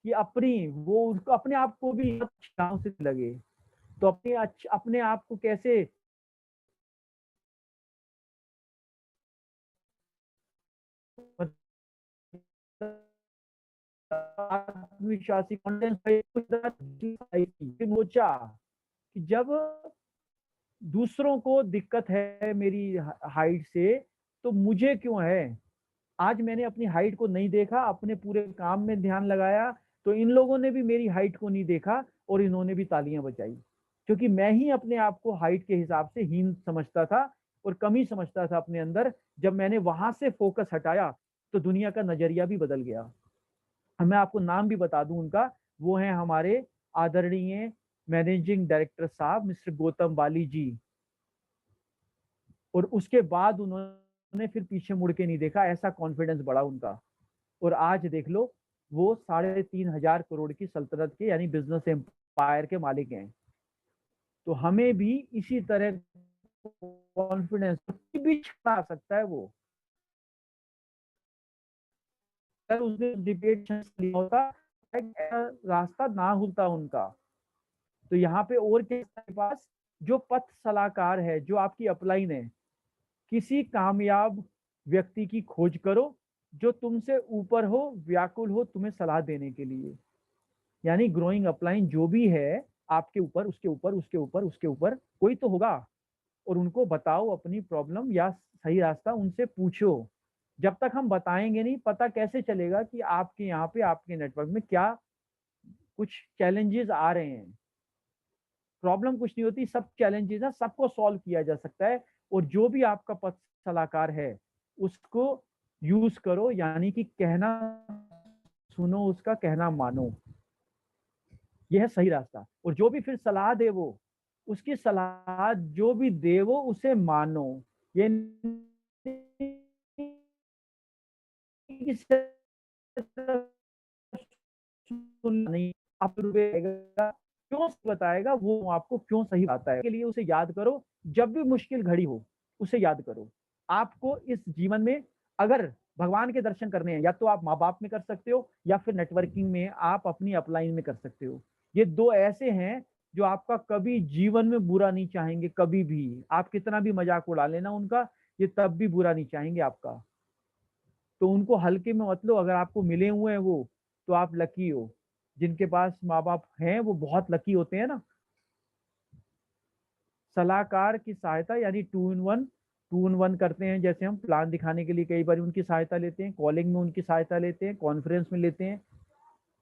कि अपनी वो उनको अपने आप को भी अच्छाओं से लगे। तो अपने आप को कैसे आत्मविश्वासी कॉन्फिडेंस सोचा कि जब दूसरों को दिक्कत है मेरी हाइट से, तो मुझे क्यों है। आज मैंने अपनी हाइट को नहीं देखा, अपने पूरे काम में ध्यान लगाया, तो इन लोगों ने भी मेरी हाइट को नहीं देखा और इन्होंने भी तालियां बजाई। क्योंकि मैं ही अपने आप को हाइट के हिसाब से हीन समझता था और कमी समझता था अपने अंदर। जब मैंने वहां से फोकस हटाया तो दुनिया का नजरिया भी बदल गया। अब मैं आपको नाम भी बता दूं उनका, वो है हमारे आदरणीय मैनेजिंग डायरेक्टर साहब मिस्टर गौतम वाली जी। और उसके बाद उन्होंने फिर पीछे मुड़ के नहीं देखा, ऐसा कॉन्फिडेंस बढ़ा उनका। और आज देख लो, वो 3,500 करोड़ की सल्तनत के यानी बिजनेस एम्पायर के मालिक हैं। तो हमें भी इसी तरह कॉन्फिडेंस भी आ सकता है वो। अगर उसने डिबेट लिया होता, रास्ता ना खुलता उनका। तो यहाँ पे और के पास जो पथ सलाहकार है, जो आपकी अपलाइन है, किसी कामयाब व्यक्ति की खोज करो जो तुमसे ऊपर हो, व्याकुल हो तुम्हें सलाह देने के लिए। यानी ग्रोइंग अपलाइन जो भी है, आपके ऊपर, उसके ऊपर, उसके ऊपर, उसके ऊपर कोई तो होगा, और उनको बताओ अपनी प्रॉब्लम या सही रास्ता उनसे पूछो। जब तक हम बताएंगे नहीं, पता कैसे चलेगा कि आपके यहाँ पे, आपके नेटवर्क में क्या कुछ चैलेंजेस आ रहे हैं। प्रॉब्लम कुछ नहीं होती, सब चैलेंजेस है, सबको सॉल्व किया जा सकता है। और जो भी आपका पथ सलाहकार है उसको यूज करो, यानी कि कहना सुनो, उसका कहना मानो, यह है सही रास्ता। और जो भी फिर सलाह दे वो, उसकी सलाह जो भी दे वो उसे मानो। ये नहीं कि सिर्फ नहीं, आप रुपएगा क्यों बताएगा वो, आपको क्यों सही आता है, के लिए उसे याद करो। जब भी मुश्किल घड़ी हो उसे याद करो। आपको इस जीवन में अगर भगवान के दर्शन करने हैं, या तो आप माँ बाप में कर सकते हो, या फिर नेटवर्किंग में आप अपनी अपलाइन में कर सकते हो। ये दो ऐसे हैं जो आपका कभी जीवन में बुरा नहीं चाहेंगे, कभी भी। आप कितना भी मजाक उड़ा लेना उनका, ये तब भी बुरा नहीं चाहेंगे आपका। तो उनको हल्के में मत लो। अगर आपको मिले हुए हैं वो, तो आप लकी हो। जिनके पास माँ बाप हैं वो बहुत लकी होते हैं ना। सलाहकार की सहायता यानी 2 in 1 करते हैं। जैसे हम प्लान दिखाने के लिए कई बार उनकी सहायता लेते हैं, कॉलिंग में उनकी सहायता लेते हैं, कॉन्फ्रेंस में लेते हैं।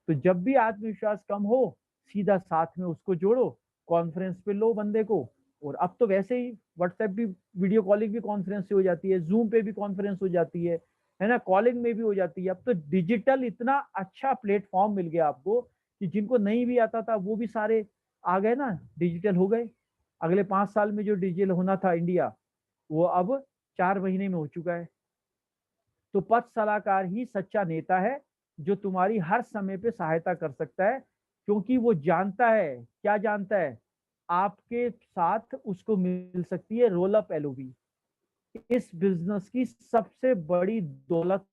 तो जब भी आत्मविश्वास कम हो, सीधा साथ में उसको जोड़ो, कॉन्फ्रेंस पे लो बंदे को। और अब तो वैसे ही व्हाट्सएप भी, वीडियो कॉलिंग भी कॉन्फ्रेंस से हो जाती है, जूम पे भी कॉन्फ्रेंस हो जाती है ना, कॉलिंग में भी हो जाती है। अब तो डिजिटल इतना अच्छा प्लेटफॉर्म मिल गया आपको कि जिनको नहीं भी आता था वो भी सारे आ गए ना, डिजिटल हो गए। अगले 5 साल में जो डिजिटल होना था इंडिया, वो अब 4 महीने में हो चुका है। तो पथ सलाहकार ही सच्चा नेता है, जो तुम्हारी हर समय पे सहायता कर सकता है, क्योंकि वो जानता है, क्या जानता है, आपके साथ उसको मिल सकती है रोल अप एलओबी। इस बिजनेस की सबसे बड़ी दौलत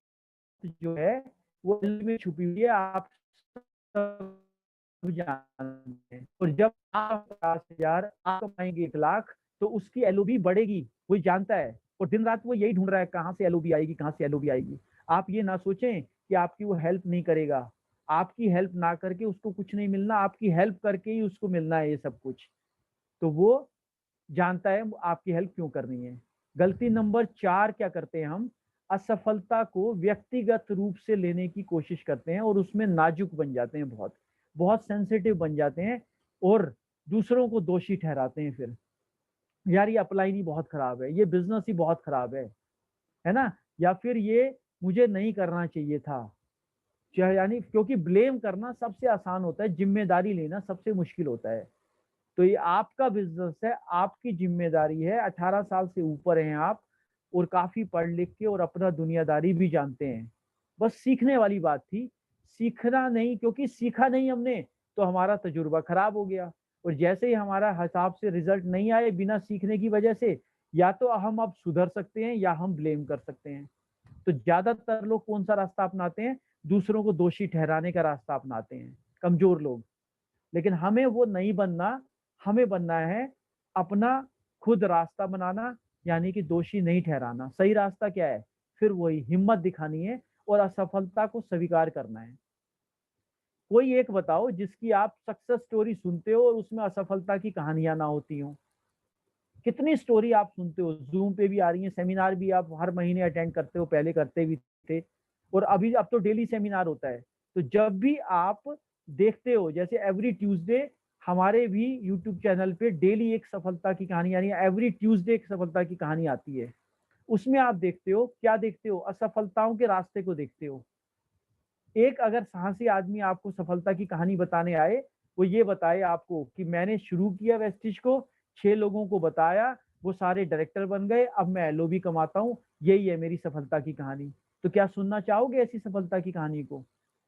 जो है वो दिल में छुपी हुई है, आप सब जानते हैं। और जब आप 50,000 आप कमाएंगे 1 लाख, तो उसकी एलओबी बढ़ेगी, वो जानता है। और दिन रात वो यही ढूंढ रहा है, कहाँ से एलओबी आएगी, कहाँ से एलओबी आएगी। आप ये ना सोचें कि आपकी वो हेल्प नहीं करेगा। आपकी हेल्प ना करके उसको कुछ नहीं मिलना, आपकी हेल्प करके ही उसको मिलना है ये सब कुछ। तो वो जानता है आपकी हेल्प क्यों करनी है। गलती नंबर 4 क्या करते हैं हम, असफलता को व्यक्तिगत रूप से लेने की कोशिश करते हैं, और उसमें नाजुक बन जाते हैं, बहुत बहुत सेंसिटिव बन जाते हैं, और दूसरों को दोषी ठहराते हैं। फिर यार ये अपलाइन ही बहुत खराब है, ये बिजनेस ही बहुत खराब है ना, या फिर ये मुझे नहीं करना चाहिए था। चाहे यानी, क्योंकि ब्लेम करना सबसे आसान होता है, जिम्मेदारी लेना सबसे मुश्किल होता है। तो ये आपका बिजनेस है, आपकी जिम्मेदारी है। 18 साल से ऊपर हैं आप, और काफी पढ़ लिख के और अपना दुनियादारी भी जानते हैं। बस सीखने वाली बात थी, सीखना नहीं, क्योंकि सीखा नहीं हमने तो हमारा तजुर्बा खराब हो गया। और जैसे ही हमारा हिसाब से रिजल्ट नहीं आए बिना सीखने की वजह से, या तो हम अब सुधर सकते हैं या हम ब्लेम कर सकते हैं। तो ज्यादातर लोग कौन सा रास्ता अपनाते हैं, दूसरों को दोषी ठहराने का रास्ता अपनाते हैं, कमजोर लोग। लेकिन हमें वो नहीं बनना। हमें बनना है अपना खुद रास्ता बनाना, यानी कि दोषी नहीं ठहराना। सही रास्ता क्या है, फिर वही हिम्मत दिखानी है और असफलता को स्वीकार करना है। कोई एक बताओ जिसकी आप सक्सेस स्टोरी सुनते हो और उसमें असफलता की कहानियां ना होती हो। कितनी स्टोरी आप सुनते हो, जूम पे भी आ रही है, सेमिनार भी आप हर महीने अटेंड करते हो, पहले करते भी थे, और अभी अब तो डेली सेमिनार होता है। तो जब भी आप देखते हो, जैसे एवरी ट्यूसडे हमारे भी यूट्यूब चैनल पे डेली एक सफलता की कहानी, यानी एवरी ट्यूसडे एक सफलता की कहानी आती है। उसमें आप देखते हो, क्या देखते हो, असफलताओं के रास्ते को देखते हो। एक अगर साहसी आदमी आपको सफलता की कहानी बताने आए, वो ये बताए आपको कि मैंने शुरू किया वेस्टिज को, 6 लोगों को बताया, वो सारे डायरेक्टर बन गए, अब मैं एलओबी कमाता हूँ, यही है मेरी सफलता की कहानी। तो क्या सुनना चाहोगे ऐसी सफलता की कहानी को?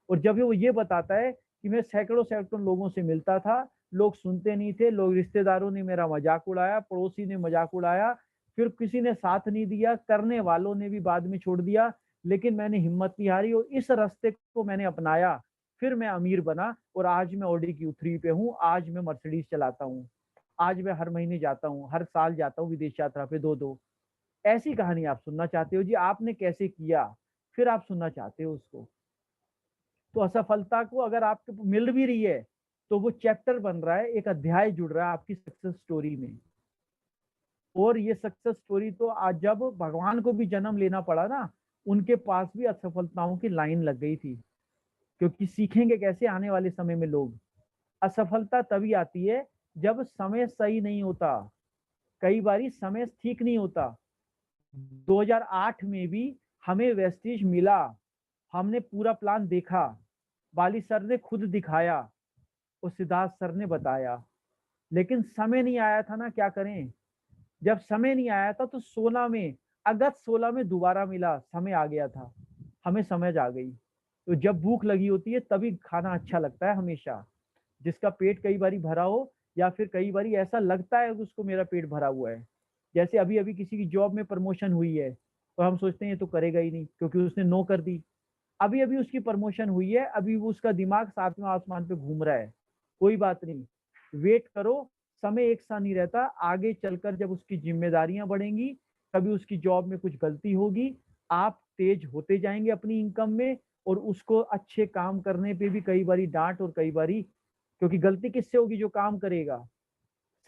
और जब वो ये बताता है कि मैं सैकड़ों सैकड़ों लोगों से मिलता था, लोग सुनते नहीं थे, लोग, रिश्तेदारों ने मेरा मजाक उड़ाया, पड़ोसी ने मजाक उड़ाया, फिर किसी ने साथ नहीं दिया, करने वालों ने भी बाद में छोड़ दिया, लेकिन मैंने हिम्मत नहीं हारी और इस रास्ते को मैंने अपनाया। फिर मैं अमीर बना और आज मैं ऑडी Q3 पे हूँ, आज मैं मर्सिडीज चलाता हूँ, आज मैं हर महीने जाता हूँ, हर साल जाता हूँ विदेश यात्रा पे 2-2। ऐसी कहानी आप सुनना चाहते हो जी, आपने कैसे किया, फिर आप सुनना चाहते हो उसको। तो असफलता को अगर आपको मिल भी रही है, तो वो चैप्टर बन रहा है, एक अध्याय जुड़ रहा है आपकी सक्सेस स्टोरी में। और ये सक्सेस स्टोरी तो आज जब भगवान को भी जन्म लेना पड़ा ना, उनके पास भी असफलताओं की लाइन लग गई थी, क्योंकि सीखेंगे कैसे आने वाले समय में लोग। असफलता तभी आती है जब समय सही नहीं होता, कई बारी समय ठीक नहीं होता। 2008 में भी हमें वेस्टिज मिला, हमने पूरा प्लान देखा, बाली सर ने खुद दिखाया और सिद्धार्थ सर ने बताया, लेकिन समय नहीं आया था ना, क्या करें। जब समय नहीं आया था तो 16 में, अगस्त 16 में दोबारा मिला, समय आ गया था, हमें समझ आ गई। तो जब भूख लगी होती है तभी खाना अच्छा लगता है हमेशा। जिसका पेट कई बारी भरा हो, या फिर कई बारी ऐसा लगता है कि उसको मेरा पेट भरा हुआ है। जैसे अभी अभी किसी की जॉब में प्रमोशन हुई है, तो हम सोचते हैं ये तो करेगा ही नहीं, क्योंकि उसने नो कर दी। अभी अभी उसकी प्रमोशन हुई है, अभी वो उसका दिमाग सातवें आसमान पे घूम रहा है। कोई बात नहीं, वेट करो, समय एक सा नहीं रहता। आगे चलकर जब उसकी जिम्मेदारियां बढ़ेंगी, कभी उसकी जॉब में कुछ गलती होगी, आप तेज होते जाएंगे अपनी इनकम में। और उसको अच्छे काम करने पे भी कई बारी डांट, और कई बारी, क्योंकि गलती किससे होगी, जो काम करेगा।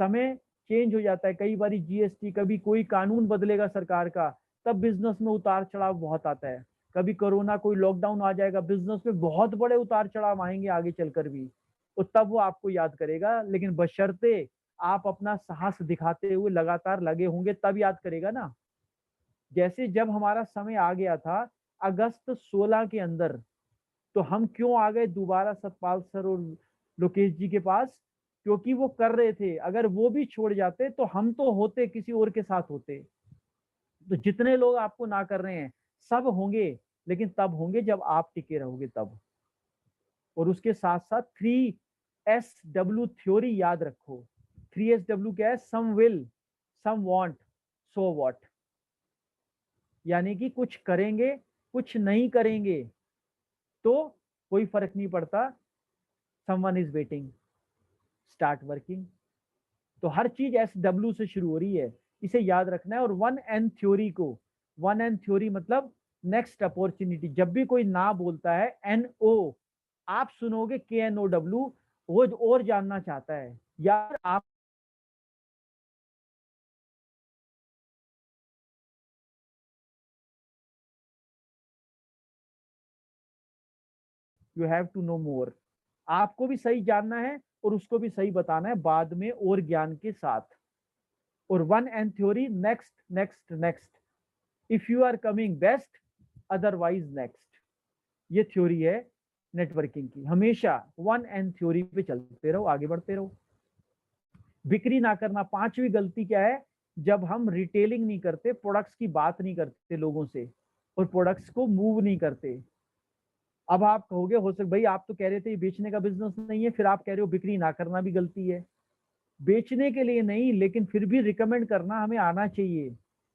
समय चेंज हो जाता है, कई बारी जीएसटी, कभी कोई कानून बदलेगा सरकार का, तब बिजनेस में उतार चढ़ाव बहुत आता है। कभी कोरोना, कोई लॉकडाउन आ जाएगा, बिजनेस में बहुत बड़े उतार चढ़ाव आएंगे आगे चलकर भी। तो तब वो आपको याद करेगा, लेकिन बशर्ते आप अपना साहस दिखाते हुए लगातार लगे होंगे, तब याद करेगा ना। जैसे जब हमारा समय आ गया था अगस्त 16 के अंदर, तो हम क्यों आ गए दोबारा सतपाल सर और लोकेश जी के पास, क्योंकि वो कर रहे थे। अगर वो भी छोड़ जाते तो हम तो होते, किसी और के साथ होते। तो जितने लोग आपको ना कर रहे हैं, सब होंगे, लेकिन तब होंगे जब आप टिके रहोगे तब। और उसके साथ साथ 3SW थ्योरी याद रखो। 3SW क्या है? Some will, some want, so what. यानी कि कुछ करेंगे, कुछ नहीं करेंगे, तो कोई फर्क नहीं पड़ता। Someone is waiting, start working. तो हर चीज SW से शुरू हो रही है, इसे याद रखना है। और 1N थ्योरी को, 1N थ्योरी मतलब नेक्स्ट अपॉर्चुनिटी। जब भी कोई ना बोलता है NO, आप सुनोगे KNOW, वो और जानना चाहता है। यार आप, यू हैव टू नो मोर। आपको भी सही जानना है और उसको भी सही बताना है बाद में और ज्ञान के साथ। और 1N theory, next next next, if you are coming best, otherwise next. ये थ्योरी है नेटवर्किंग की। हमेशा 1N थ्योरी पे चलते रहो, आगे बढ़ते रहो। बिक्री ना करना, पांचवी गलती क्या है? जब हम रिटेलिंग नहीं करते, प्रोडक्ट्स की बात नहीं करते लोगों से, और प्रोडक्ट्स को मूव नहीं करते। अब आप कहोगे, हो सकता भाई आप तो कह रहे थे ये बेचने का बिजनेस नहीं है, फिर आप कह रहे हो बिक्री ना करना भी गलती है। बेचने के लिए नहीं, लेकिन फिर भी रिकमेंड करना हमें आना चाहिए।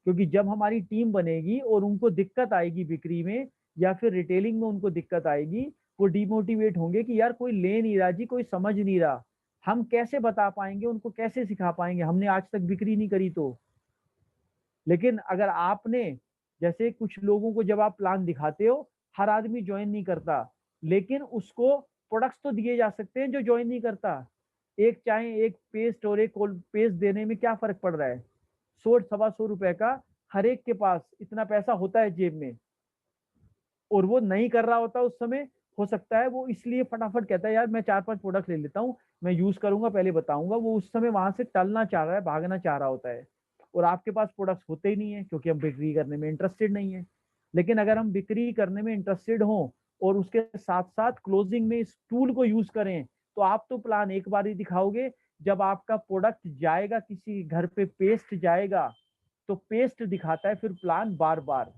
क्योंकि जब हमारी टीम बनेगी और उनको दिक्कत आएगी बिक्री में, या फिर रिटेलिंग में उनको दिक्कत आएगी, वो डिमोटिवेट होंगे कि यार कोई ले नहीं रहा जी, कोई समझ नहीं रहा। हम कैसे बता पाएंगे उनको, कैसे सिखा पाएंगे, हमने आज तक बिक्री नहीं करी तो। लेकिन अगर आपने, जैसे कुछ लोगों को जब आप प्लान दिखाते हो, हर आदमी ज्वाइन नहीं करता, लेकिन उसको प्रोडक्ट्स तो दिए जा सकते हैं जो ज्वाइन नहीं करता। एक चाहे एक पेस्ट और एक कोल्ड पेस्ट देने में क्या फर्क पड़ रहा है? 100 सवा 100 रुपए का, हर एक के पास इतना पैसा होता है जेब में, और वो नहीं कर रहा होता उस समय। हो सकता है वो इसलिए फटाफट कहता है यार मैं 4-5 प्रोडक्ट ले लेता हूँ, मैं यूज करूंगा पहले बताऊंगा। वो उस समय वहां से टलना चाह रहा है, भागना चाह रहा होता है। और आपके पास प्रोडक्ट्स होते ही नहीं है, क्योंकि हम बिक्री करने में इंटरेस्टेड नहीं है। लेकिन अगर हम बिक्री करने में इंटरेस्टेड हों, और उसके साथ साथ क्लोजिंग में इस टूल को यूज करें, तो आप तो प्लान एक बार ही दिखाओगे। जब आपका प्रोडक्ट जाएगा किसी घर पे, पेस्ट जाएगा, तो पेस्ट दिखाता है फिर प्लान बार बार।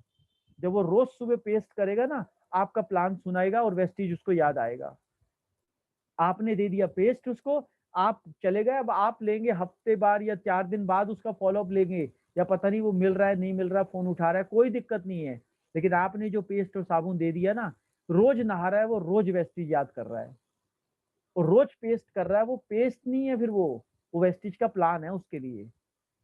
जब वो रोज सुबह पेस्ट करेगा ना, आपका प्लान सुनाएगा और वेस्टीज उसको याद आएगा। आपने दे दिया पेस्ट उसको, आप चले गए, अब आप लेंगे हफ्ते बार या 4 दिन बाद उसका फॉलोअप लेंगे, या पता नहीं वो मिल रहा है नहीं मिल रहा, फोन उठा रहा है, कोई दिक्कत नहीं है। लेकिन आपने जो पेस्ट और साबुन दे दिया ना, रोज नहा रहा है वो, रोज वेस्टीज याद कर रहा है, और रोज पेस्ट कर रहा है। वो पेस्ट नहीं है फिर, वो वेस्टीज का प्लान है उसके लिए।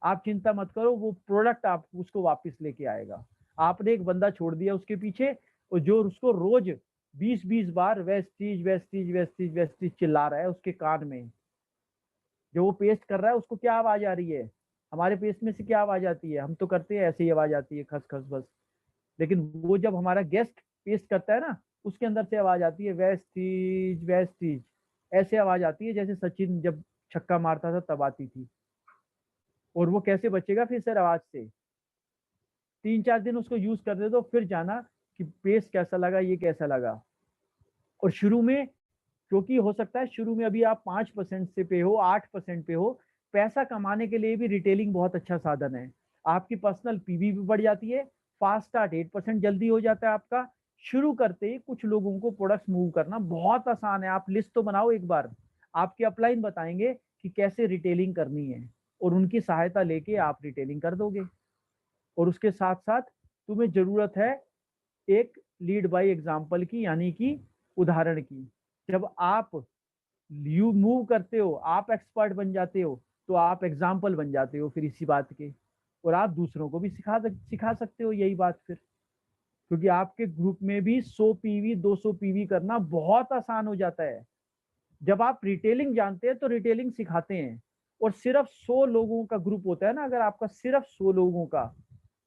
आप चिंता मत करो, वो प्रोडक्ट आप उसको वापस लेके आएगा। आपने एक बंदा छोड़ दिया उसके पीछे, और जो उसको रोज 20-20 बार वेस्टीज वेस्टीज वेस्टीज वेस्टीज चिल्ला रहा है उसके कान में। जो वो पेस्ट कर रहा है उसको क्या आवाज आ रही है? हमारे पेस्ट में से क्या आवाज आती है? हम तो करते हैं ऐसे ही आवाज आती है, खस खस बस। लेकिन वो जब हमारा गेस्ट पेस्ट करता है ना, उसके अंदर से आवाज आती है वेस्टीज वेस्टीज। ऐसे आवाज आती है जैसे सचिन जब छक्का मारता था तब आती थी। और वो कैसे बचेगा फिर सर आवाज से? 3-4 दिन उसको यूज कर दे दो, फिर जाना कि पेस्ट कैसा लगा, ये कैसा लगा। और शुरू में, क्योंकि हो सकता है शुरू में अभी आप 5% से पे हो, 8% पे हो, पैसा कमाने के लिए भी रिटेलिंग बहुत अच्छा साधन है। आपकी पर्सनल पीवी भी बढ़ जाती है, फास्ट स्टार्ट 8% जल्दी हो जाता है आपका। शुरू करते ही कुछ लोगों को प्रोडक्ट्स मूव करना बहुत आसान है। आप लिस्ट तो बनाओ एक बार, आपके अपलाइन बताएंगे कि कैसे रिटेलिंग करनी है, और उनकी सहायता लेके आप रिटेलिंग कर दोगे। और उसके साथ साथ तुम्हें जरूरत है एक लीड बाय एग्जाम्पल की, यानी कि उदाहरण की। जब आप यू मूव करते हो, आप एक्सपर्ट बन जाते हो, तो आप एग्जाम्पल बन जाते हो फिर इसी बात के। और आप दूसरों को भी सिखा सकते हो यही बात फिर। क्योंकि आपके ग्रुप में भी 100 पीवी 200 पीवी करना बहुत आसान हो जाता है। जब आप रिटेलिंग जानते हैं तो रिटेलिंग सिखाते हैं। और सिर्फ 100 लोगों का ग्रुप होता है ना, अगर आपका सिर्फ 100 लोगों का,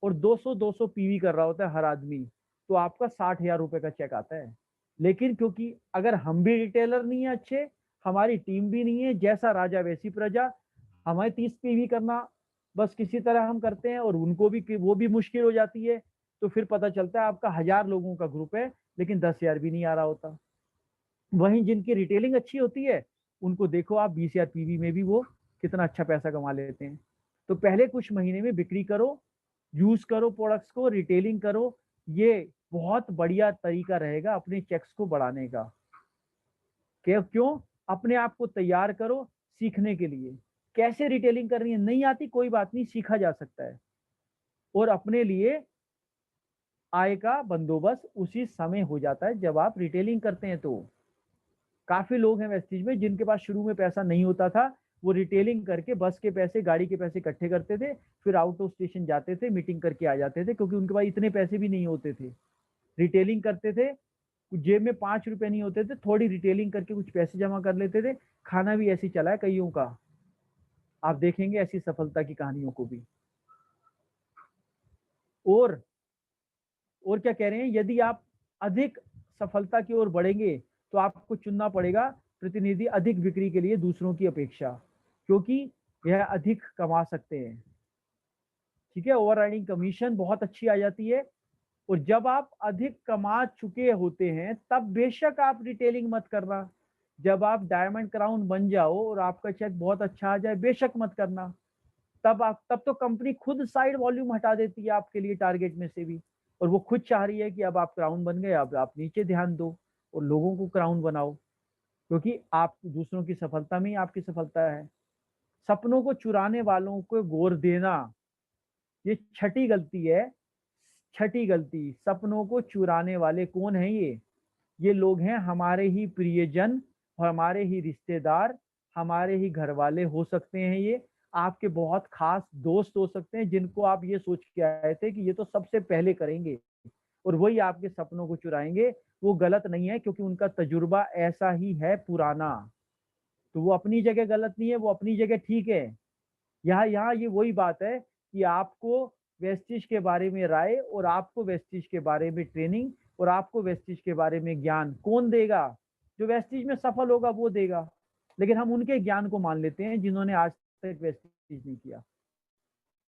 और 200 पीवी कर रहा होता है हर आदमी, तो आपका 60,000 रुपए का चेक आता है। लेकिन क्योंकि अगर हम भी रिटेलर नहीं है अच्छे, हमारी टीम भी नहीं है, जैसा राजा वैसी प्रजा, हमें 30 पीवी करना बस किसी तरह हम करते हैं, और उनको भी वो भी मुश्किल हो जाती है। तो फिर पता चलता है आपका 1000 लोगों का ग्रुप है, लेकिन 10,000 भी नहीं आ रहा होता। वहीं जिनकी रिटेलिंग अच्छी होती है, उनको देखो आप 20,000 पीवी में भी वो कितना अच्छा पैसा कमा लेते हैं। तो पहले कुछ महीने में बिक्री करो, यूज करो प्रोडक्ट्स को, रिटेलिंग करो। ये बहुत बढ़िया तरीका रहेगा अपने चेक्स को बढ़ाने का। क्यों? अपने आप को तैयार करो सीखने के लिए। कैसे रिटेलिंग करनी है नहीं आती, कोई बात नहीं, सीखा जा सकता है। और अपने लिए आय का बंदोबस्त उसी समय हो जाता है जब आप रिटेलिंग करते हैं। तो काफी लोग हैं वेस्टीज में जिनके पास शुरू में पैसा नहीं होता था, वो रिटेलिंग करके बस के पैसे, गाड़ी के पैसे इकट्ठे करते थे, फिर आउट ऑफ स्टेशन जाते थे, मीटिंग करके आ जाते थे, क्योंकि उनके पास इतने पैसे भी नहीं होते थे। रिटेलिंग करते थे, जेब में 5 रुपए नहीं होते थे, थोड़ी रिटेलिंग करके कुछ पैसे जमा कर लेते थे। खाना भी ऐसी चला है कईयों का, आप देखेंगे ऐसी सफलता की कहानियों को भी। और और क्या कह रहे हैं, यदि आप अधिक सफलता की ओर बढ़ेंगे तो आपको चुनना पड़ेगा प्रतिनिधि अधिक बिक्री के लिए दूसरों की अपेक्षा, क्योंकि यह अधिक कमा सकते हैं। ठीक है, ओवरराइडिंग कमीशन बहुत अच्छी आ जाती है। और जब आप अधिक कमा चुके होते हैं तब बेशक आप रिटेलिंग मत करना। जब आप डायमंड क्राउन बन जाओ और आपका चेक बहुत अच्छा आ जाए, बेशक मत करना। तब तो कंपनी खुद साइड वॉल्यूम हटा देती है आपके लिए टारगेट में से भी। और वो खुद चाह रही है कि अब आप क्राउन बन गए, अब आप नीचे ध्यान दो और लोगों को क्राउन बनाओ, क्योंकि आप दूसरों की सफलता में ही आपकी सफलता है। सपनों को चुराने वालों को गौर देना, ये छठी गलती है। छठी गलती, सपनों को चुराने वाले कौन है? ये लोग हैं हमारे ही प्रियजन, हमारे ही रिश्तेदार, हमारे ही घर वाले हो सकते हैं। ये आपके बहुत खास दोस्त हो सकते हैं, जिनको आप ये सोच के आए थे कि ये तो सबसे पहले करेंगे, और वही आपके सपनों को चुराएंगे। वो गलत नहीं है, क्योंकि उनका तजुर्बा ऐसा ही है पुराना। तो वो अपनी जगह गलत नहीं है, वो अपनी जगह ठीक है। यहाँ यहाँ ये वही बात है कि आपको वेस्टिज के बारे में राय, और आपको वेस्टिज के बारे में ट्रेनिंग, और आपको वेस्टिज के बारे में ज्ञान कौन देगा? जो वेस्टिज में सफल होगा वो देगा। लेकिन हम उनके ज्ञान को मान लेते हैं जिन्होंने आज तक वेस्टिज नहीं किया।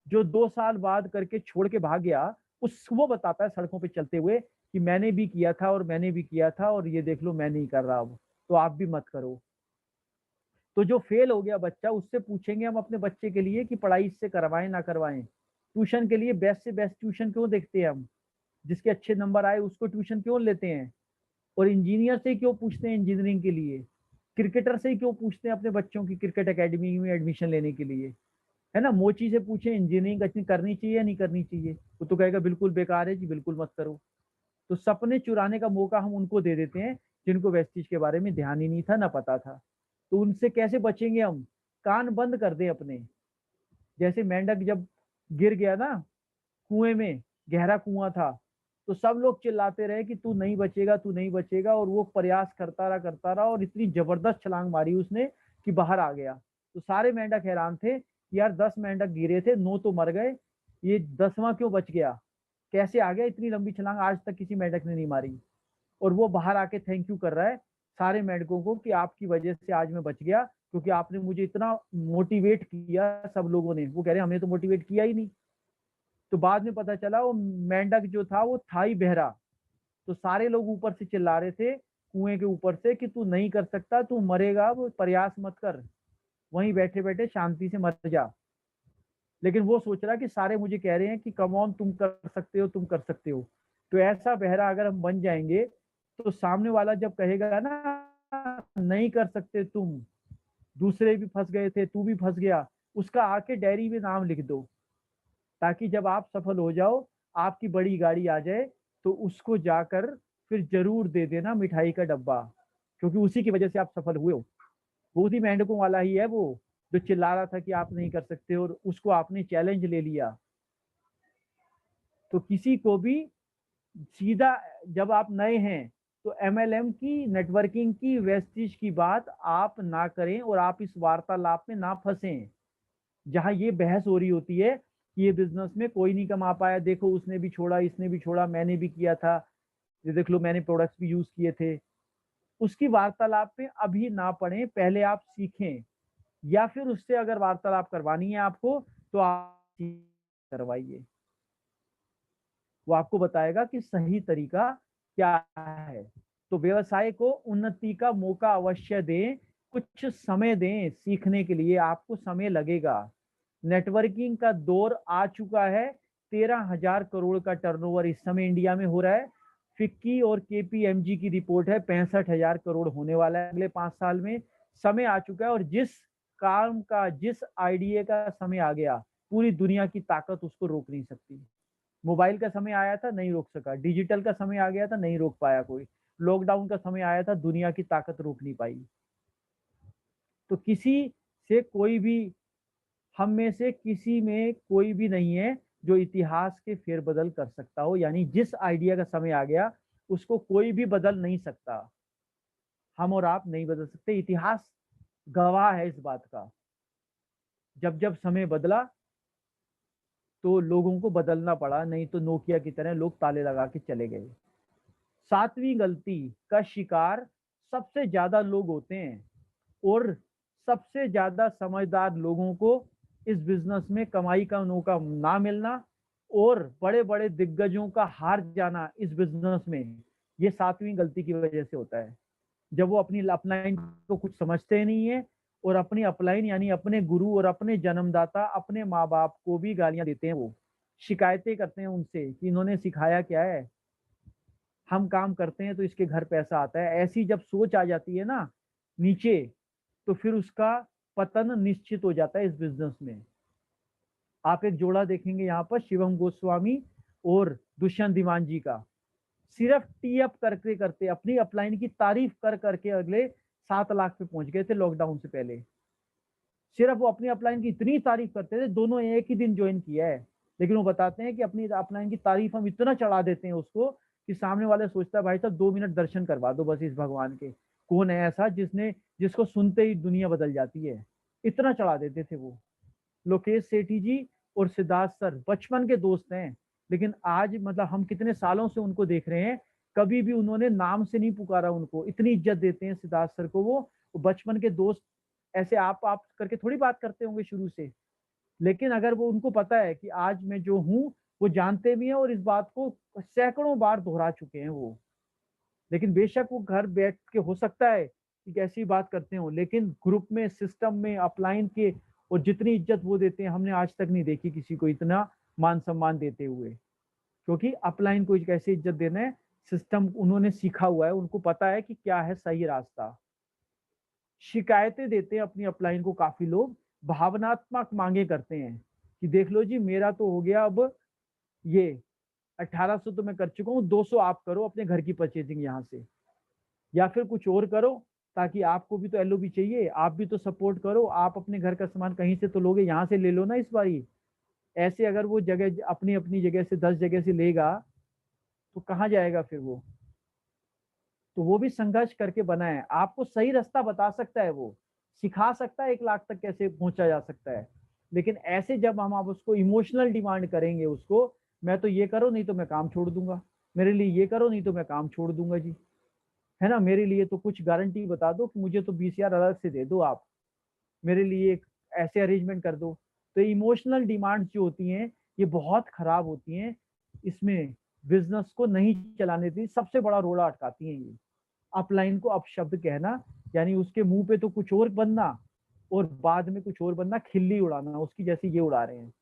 जो 2 साल बाद करके छोड़ के भाग गया, उस वो बताता है सड़कों पे चलते हुए कि मैंने भी किया था और मैंने भी किया था, और ये देख लो मैं नहीं कर रहा अब, तो आप भी मत करो। तो जो फेल हो गया बच्चा, उससे पूछेंगे हम अपने बच्चे के लिए कि पढ़ाई इससे करवाएं ना करवाएं। ट्यूशन के लिए बेस्ट से बेस्ट ट्यूशन क्यों देखते हैं हम? जिसके अच्छे नंबर आए उसको ट्यूशन क्यों लेते हैं? और इंजीनियर से क्यों पूछते हैं इंजीनियरिंग के लिए? क्रिकेटर से क्यों पूछते हैं अपने बच्चों की क्रिकेट एकेडमी में एडमिशन लेने के लिए? है ना, मोची से पूछे इंजीनियरिंग करनी चाहिए या नहीं करनी चाहिए, वो तो कहेगा बिल्कुल बेकार है जी, बिल्कुल मत करो। तो सपने चुराने का मौका हम उनको दे देते हैं जिनको वेस्टिज के बारे में ध्यान ही नहीं था, ना पता था। तो उनसे कैसे बचेंगे हम? कान बंद कर दें अपने। जैसे मेंढक जब गिर गया ना कुएं में, गहरा कुआं था, तो सब लोग चिल्लाते रहे कि तू नहीं बचेगा, तू नहीं बचेगा, और वो प्रयास करता रहा और इतनी जबरदस्त छलांग मारी उसने कि बाहर आ गया। तो सारे मेंढक हैरान थे कि यार 10 मेंढक गिरे थे, 9 तो मर गए, ये 10वां क्यों बच गया, कैसे आ गया, इतनी लंबी छलांग आज तक किसी मेंढक ने नहीं मारी। और वो बाहर आके थैंक यू कर रहा है सारे मेंढकों को कि आपकी वजह से आज मैं बच गया, क्योंकि आपने मुझे इतना मोटिवेट किया। सब लोगों ने, वो कह रहे हमने तो मोटिवेट किया ही नहीं। तो बाद में पता चला वो मेंढक जो था वो था ही बहरा। तो सारे लोग ऊपर से चिल्ला रहे थे कुएं के ऊपर से कि तू नहीं कर सकता, तू मरेगा, वो प्रयास मत कर, वहीं बैठे बैठे शांति से मर जा। लेकिन वो सोच रहा कि सारे मुझे कह रहे हैं कि कम ऑन, तुम कर सकते हो, तुम कर सकते हो। तो ऐसा बहरा अगर हम बन जाएंगे तो सामने वाला जब कहेगा ना नहीं कर सकते तुम, दूसरे भी फंस गए थे, तू भी फंस गया, उसका आके डायरी में नाम लिख दो, ताकि जब आप सफल हो जाओ, आपकी बड़ी गाड़ी आ जाए, तो उसको जाकर फिर जरूर दे देना मिठाई का डब्बा, क्योंकि उसी की वजह से आप सफल हुए हो। वो उसी मेंढकों वाला ही है वो, जो चिल्ला रहा था कि आप नहीं कर सकते, और उसको आपने चैलेंज ले लिया। तो किसी को भी सीधा, जब आप नए हैं तो एमएलएम की, नेटवर्किंग की, वेस्टिज की बात आप ना करें, और आप इस वार्तालाप में ना फंसें जहां ये बहस हो रही होती है कि ये बिजनेस में कोई नहीं कमा पाया, देखो उसने भी छोड़ा, इसने भी छोड़ा, मैंने भी किया था, ये देख लो मैंने प्रोडक्ट्स भी यूज किए थे। उसकी वार्तालाप में अभी ना पड़े, पहले आप सीखें, या फिर उससे अगर वार्तालाप करवानी है आपको तो आप करवाइए, वो आपको बताएगा कि सही तरीका क्या है। तो व्यवसाय को उन्नति का मौका अवश्य दें, कुछ समय दें सीखने के लिए, आपको समय लगेगा। नेटवर्किंग का दौर आ चुका है। 13,000 करोड़ का टर्नओवर इस समय इंडिया में हो रहा है। फिक्की और केपीएमजी की रिपोर्ट है 65,000 करोड़ होने वाला है अगले 5 साल में। समय आ चुका है, और जिस काम का, जिस आइडिया का समय आ गया, पूरी दुनिया की ताकत उसको रोक नहीं सकती। मोबाइल का समय आया था, नहीं रोक सका। डिजिटल का समय आ गया था, नहीं रोक पाया कोई। लॉकडाउन का समय आया था, दुनिया की ताकत रोक नहीं पाई। तो किसी से कोई भी, हम में से किसी में कोई भी नहीं है जो इतिहास के फेरबदल कर सकता हो, यानी जिस आइडिया का समय आ गया उसको कोई भी बदल नहीं सकता। हम और आप नहीं बदल सकते, इतिहास गवाह है इस बात का। जब जब समय बदला तो लोगों को बदलना पड़ा, नहीं तो नोकिया की तरह लोग ताले लगा के चले गए। 7वीं गलती का शिकार सबसे ज्यादा लोग होते हैं, और सबसे ज्यादा समझदार लोगों को इस बिजनेस में कमाई का मौका ना मिलना, और बड़े बड़े दिग्गजों का हार जाना इस बिजनेस में, ये 7वीं गलती की वजह से होता है। जब वो अपनी अपलाइन को कुछ समझते नहीं है, और अपनी अपलाइन यानी अपने गुरु और अपने जन्मदाता, अपने माँ बाप को भी गालियां देते हैं। वो शिकायतें करते हैं उनसे कि इन्होंने सिखाया क्या है, हम काम करते हैं तो इसके घर पैसा आता है। ऐसी जब सोच आ जाती है ना नीचे, तो फिर उसका पतन निश्चित हो जाता है इस बिजनेस में। आप एक जोड़ा देखेंगे यहाँ पर, शिवम गोस्वामी और दुष्यंत दीवान जी का। सिर्फ टी अप करके करते, अपनी अपलाइन की तारीफ कर करके अगले 7 लाख पे पहुंच गए थे लॉकडाउन से पहले। सिर्फ वो अपनी अपलाइन की इतनी तारीफ करते थे, दोनों एक ही दिन ज्वाइन किया है, लेकिन वो बताते हैं कि अपनी अपलाइन की तारीफ हम इतना चढ़ा देते हैं उसको कि सामने वाले सोचता है भाई साहब 2 मिनट दर्शन करवा दो बस इस भगवान के। कौन है ऐसा जिसने, जिसको सुनते ही दुनिया बदल जाती है, इतना चढ़ा देते थे वो। लोकेश सेठी जी और सिद्धार्थ सर बचपन के दोस्त हैं, लेकिन आज मतलब हम कितने सालों से उनको देख रहे हैं, कभी भी उन्होंने नाम से नहीं पुकारा उनको, इतनी इज्जत देते हैं सिद्धार्थ सर को। वो बचपन के दोस्त, ऐसे आप करके थोड़ी बात करते होंगे शुरू से, लेकिन अगर वो, उनको पता है कि आज मैं जो हूँ, वो जानते भी हैं और इस बात को सैकड़ों बार दोहरा चुके हैं वो। लेकिन बेशक वो घर बैठ के हो सकता है कि कैसी बात करते हो, लेकिन ग्रुप में, सिस्टम में, अपलाइन के, और जितनी इज्जत वो देते हैं, हमने आज तक नहीं देखी किसी को इतना मान सम्मान देते हुए। क्योंकि अपलाइन को कैसे इज्जत देना है, सिस्टम उन्होंने सीखा हुआ है, उनको पता है कि क्या है सही रास्ता। शिकायतें देते हैं अपनी अपलाइन को काफी लोग, भावनात्मक मांगे करते हैं कि देख लो जी मेरा तो हो गया, अब ये 1800 तो मैं कर चुका हूँ, 200 आप करो अपने घर की परचेजिंग यहाँ से, या फिर कुछ और करो, ताकि आपको भी तो एलओबी चाहिए, आप भी तो सपोर्ट करो, आप अपने घर का सामान कहीं से तो लोगे, यहाँ से ले लो ना इस बारी। ऐसे अगर वो जगह अपनी अपनी जगह से 10 जगह से लेगा, तो कहाँ जाएगा फिर वो? तो वो भी संघर्ष करके बना है। आपको सही रास्ता बता सकता है, वो सिखा सकता है 1 लाख तक कैसे पहुंचा जा सकता है। लेकिन ऐसे जब हम आप उसको इमोशनल डिमांड करेंगे उसको, मैं तो ये करो नहीं तो मैं काम छोड़ दूंगा, मेरे लिए ये करो नहीं तो मैं काम छोड़ दूंगा जी, है ना, मेरे लिए तो कुछ गारंटी बता दो कि मुझे तो 20,000 अलग से दे दो आप, मेरे लिए एक ऐसे अरेंजमेंट कर दो। तो इमोशनल डिमांड्स जो होती हैं ये बहुत खराब होती हैं, इसमें बिजनेस को नहीं चलाने दी, सबसे बड़ा रोड़ा अटकाती हैं ये। अपलाइन को अपशब्द कहना, यानी उसके मुंह पे तो कुछ और बनना और बाद में कुछ और बनना, खिल्ली उड़ाना उसकी जैसे ये उड़ा रहे हैं।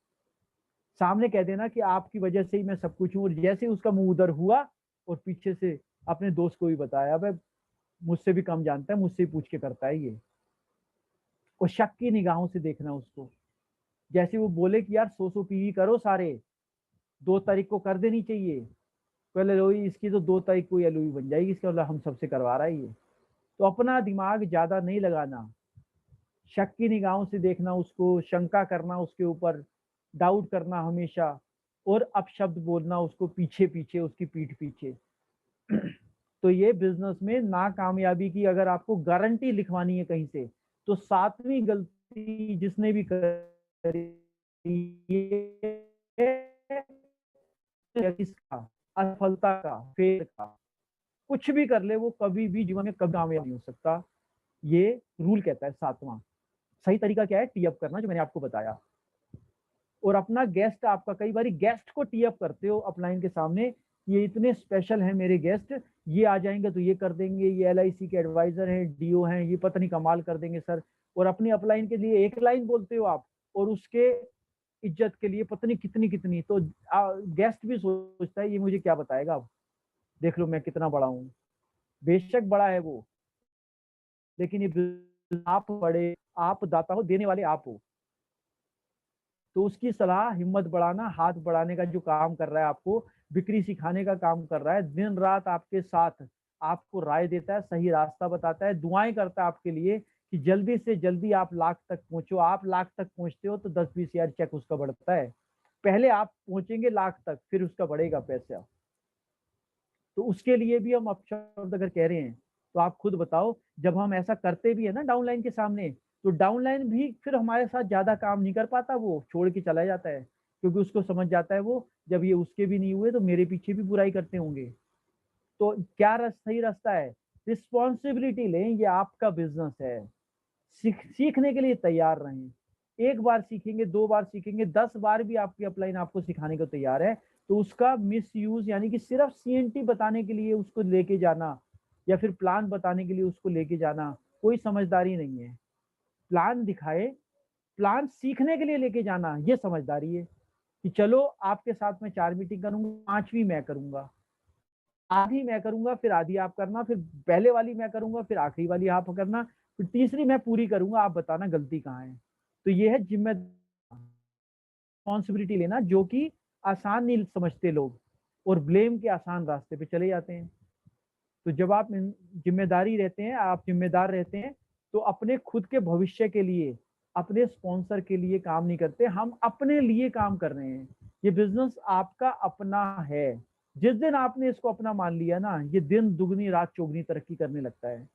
सामने कह देना कि आपकी वजह से ही मैं सब कुछ हूँ, और जैसे ही उसका मुंह उधर हुआ और पीछे से अपने दोस्त को भी बताया, भाई मुझसे भी कम जानता है, मुझसे ही पूछ के करता है ये। और शक की निगाहों से देखना उसको, जैसे वो बोले कि यार 100 पीवी करो सारे, 2 तारीख को कर देनी चाहिए, पहले लोई इसकी तो 2 तारीख को एलओई बन जाएगी, इसका मतलब हम सबसे करवा रहा है ये। तो अपना दिमाग ज्यादा नहीं लगाना, शक की निगाहों से देखना उसको, शंका करना उसके ऊपर, डाउट करना हमेशा, और अपशब्द बोलना उसको पीछे पीछे, उसकी पीठ पीछे। तो ये बिजनेस में नाकामयाबी की अगर आपको गारंटी लिखवानी है कहीं से, तो 7वीं गलती जिसने भी करी इसका, असफलता का, फेल का, कुछ भी कर ले वो कभी भी जीवन में कभी कामयाब नहीं हो सकता। ये रूल कहता है 7वां। सही तरीका क्या है? टी अप करना, जो मैंने आपको बताया। और अपना गेस्ट, आपका कई बार गेस्ट को टी अप करते हो अपलाइन के सामने, ये इतने स्पेशल हैं मेरे गेस्ट, ये आ जाएंगे तो ये कर देंगे, ये एलआईसी के एडवाइजर हैं, डीओ हैं, ये पता नहीं कमाल कर देंगे सर। और अपनी अपलाइन के लिए एक लाइन बोलते हो आप, और उसके इज्जत के लिए पता नहीं कितनी कितनी। तो गेस्ट भी सोचता है ये मुझे क्या बताएगा, अब देख लो मैं कितना बड़ा हूँ। बेशक बड़ा है वो, लेकिन ये आप बड़े, आप दाता हो, देने वाले आप हो। तो उसकी सलाह, हिम्मत बढ़ाना, हाथ बढ़ाने का जो काम कर रहा है, आपको बिक्री सिखाने का काम कर रहा है, दिन रात आपके साथ, आपको राय देता है, सही रास्ता बताता है, दुआएं करता है आपके लिए कि जल्दी से जल्दी आप लाख तक पहुंचो। आप लाख तक पहुंचते हो तो 10-20 हजार चेक उसका बढ़ता है। पहले आप पहुंचेंगे लाख तक, फिर उसका बढ़ेगा पैसा। तो उसके लिए भी हम अपशब्द अगर कह रहे हैं, तो आप खुद बताओ, जब हम ऐसा करते भी है ना डाउनलाइन के सामने, तो डाउनलाइन भी फिर हमारे साथ ज्यादा काम नहीं कर पाता, वो छोड़ के चला जाता है, क्योंकि उसको समझ जाता है वो, जब ये उसके भी नहीं हुए तो मेरे पीछे भी बुराई करते होंगे। तो क्या सही रास्ता है? रिस्पॉन्सिबिलिटी लें, ये आपका बिजनेस है, सीखने के लिए तैयार रहें। एक बार सीखेंगे, 2 बार सीखेंगे, 10 बार भी आपकी अपलाइन आपको सिखाने को तैयार है, तो उसका मिस यूज, यानी कि सिर्फ सीएनटी बताने के लिए उसको लेके जाना, या फिर प्लान बताने के लिए उसको लेके जाना, कोई समझदारी नहीं है। प्लान दिखाए, प्लान सीखने के लिए लेके जाना, ये समझदारी है। कि चलो आपके साथ में 4 मीटिंग करूंगा, 5वीं मैं करूंगा, आधी मैं करूंगा, फिर आधी आप करना, फिर पहले वाली मैं करूंगा, फिर आखिरी वाली आप करना, फिर तीसरी मैं पूरी करूंगा, आप बताना गलती कहाँ है। तो ये है रिस्पॉन्सिबिलिटी लेना, जो कि आसान नहीं समझते लोग, और ब्लेम के आसान रास्ते पे चले जाते हैं। तो जब आप जिम्मेदारी रहते हैं, आप जिम्मेदार रहते हैं, तो अपने खुद के भविष्य के लिए, अपने स्पॉन्सर के लिए काम नहीं करते, हम अपने लिए काम कर रहे हैं। ये बिजनेस आपका अपना है। जिस दिन आपने इसको अपना मान लिया ना, ये दिन दुगनी रात चौगनी तरक्की करने लगता है।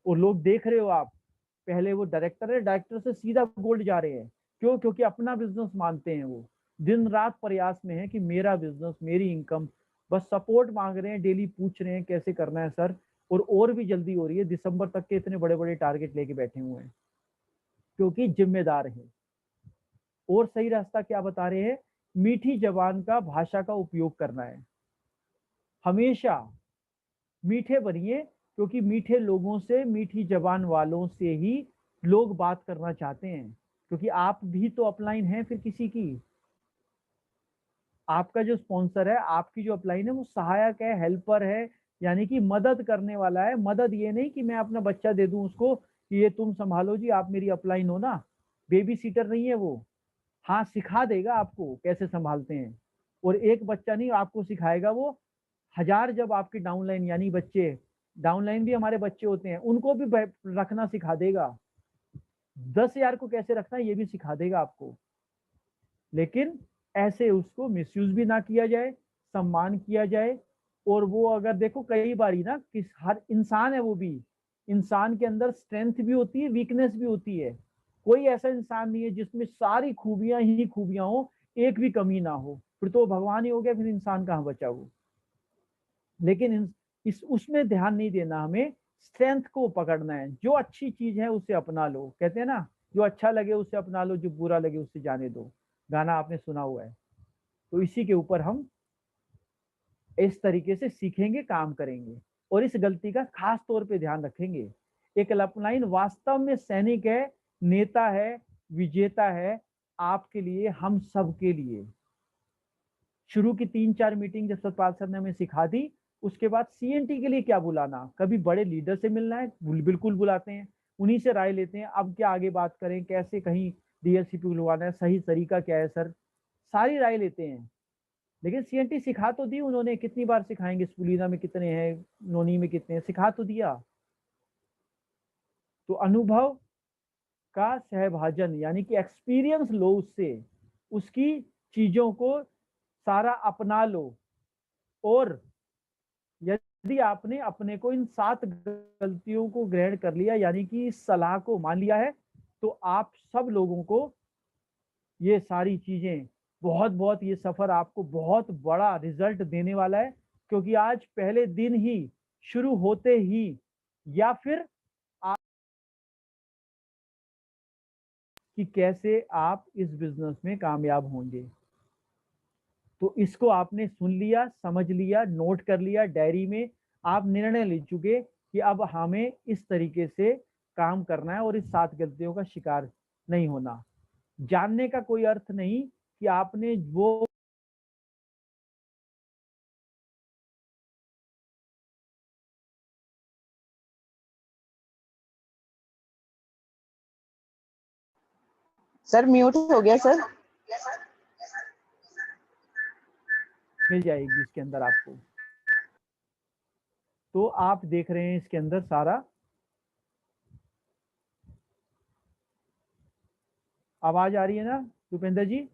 और लोग देख रहे हो आप, पहले वो डायरेक्टर है, डायरेक्टर से सीधा गोल्ड जा रहे हैं। क्यों? क्योंकि अपना बिजनेस मानते हैं वो, दिन रात प्रयास में है कि मेरा बिजनेस, मेरी इनकम, बस सपोर्ट मांग रहे हैं, डेली पूछ रहे हैं कैसे करना है सर। और भी जल्दी हो रही है, दिसंबर तक के इतने बड़े बड़े टारगेट लेके बैठे हुए हैं, क्योंकि जिम्मेदार है। और सही रास्ता क्या बता रहे हैं? मीठी जबान का, भाषा का उपयोग करना है। हमेशा मीठे बनिए, क्योंकि मीठे लोगों से, मीठी जबान वालों से ही लोग बात करना चाहते हैं, क्योंकि आप भी तो अपलाइन हैं फिर किसी की। आपका जो स्पॉन्सर है, आपकी जो अपलाइन है, वो सहायक है, हेल्पर है, यानी कि मदद करने वाला है। मदद ये नहीं कि मैं अपना बच्चा दे दूं उसको कि ये तुम संभालो जी, आप मेरी अपलाइन हो ना, बेबी सीटर नहीं है वो। हाँ, सिखा देगा आपको कैसे संभालते हैं, और एक बच्चा नहीं आपको सिखाएगा वो, 1000 जब आपके डाउनलाइन, यानी बच्चे, डाउनलाइन भी हमारे बच्चे होते हैं, उनको भी रखना सिखा देगा। 10,000 को कैसे रखना है ये भी सिखा देगा आपको। लेकिन ऐसे उसको मिसयूज भी ना किया जाए, सम्मान किया जाए, और वो अगर देखो कई बारी ना कि हर इंसान है, वो भी इंसान के अंदर स्ट्रेंथ भी होती है, वीकनेस भी होती है। कोई ऐसा इंसान नहीं है जिसमें सारी खूबियां ही खूबियां हो, एक भी कमी ना हो, फिर तो भगवान ही हो गया, फिर इंसान कहाँ बचा वो। लेकिन इस उसमें ध्यान नहीं देना, हमें स्ट्रेंथ को पकड़ना है। जो अच्छी चीज है उसे अपना लो, कहते हैं ना, जो अच्छा लगे उसे अपना लो, जो बुरा लगे उसे जाने दो। गाना आपने सुना हुआ है। तो इसी के ऊपर हम इस तरीके से सीखेंगे, काम करेंगे, और इस गलती का खास तौर पे ध्यान रखेंगे। एक अपलाइन वास्तव में सैनिक है, नेता है, विजेता है, आपके लिए, हम सब के लिए। शुरू की 3-4 मीटिंग जब सतपाल सर ने हमें सिखा दी, उसके बाद सीएनटी के लिए क्या बुलाना, कभी बड़े लीडर से मिलना है, बिल्कुल बुलाते हैं, उन्हीं से राय लेते हैं, अब क्या आगे बात करें, कैसे कहीं डीएलसीपी बुलवाना है, सही तरीका क्या है सर, सारी राय लेते हैं। लेकिन सीएनटी सिखा तो दी उन्होंने, कितनी बार सिखाएंगे, स्पुलिना में कितने हैं, नोनी में कितने हैं, सिखा तो दिया। तो अनुभव का सहभाजन, यानी कि एक्सपीरियंस लो उससे, उसकी चीजों को सारा अपना लो। और यदि आपने अपने को इन 7 गलतियों को ग्रहण कर लिया, यानी कि इस सलाह को मान लिया है, तो आप सब लोगों को ये सारी चीजें, बहुत बहुत ये सफर आपको बहुत बड़ा रिजल्ट देने वाला है। क्योंकि आज पहले दिन ही, शुरू होते ही, या फिर आप कि कैसे आप इस बिजनेस में कामयाब होंगे। तो इसको आपने सुन लिया, समझ लिया, नोट कर लिया डायरी में, आप निर्णय ले चुके कि अब हमें इस तरीके से काम करना है और इस 7 गलतियों का शिकार नहीं होना। जानने का कोई अर्थ नहीं कि आपने वो सर म्यूट हो गया सर। मिल जाएगी इसके अंदर आपको। तो आप देख रहे हैं इसके अंदर सारा, आवाज आ रही है ना भूपेंद्र जी?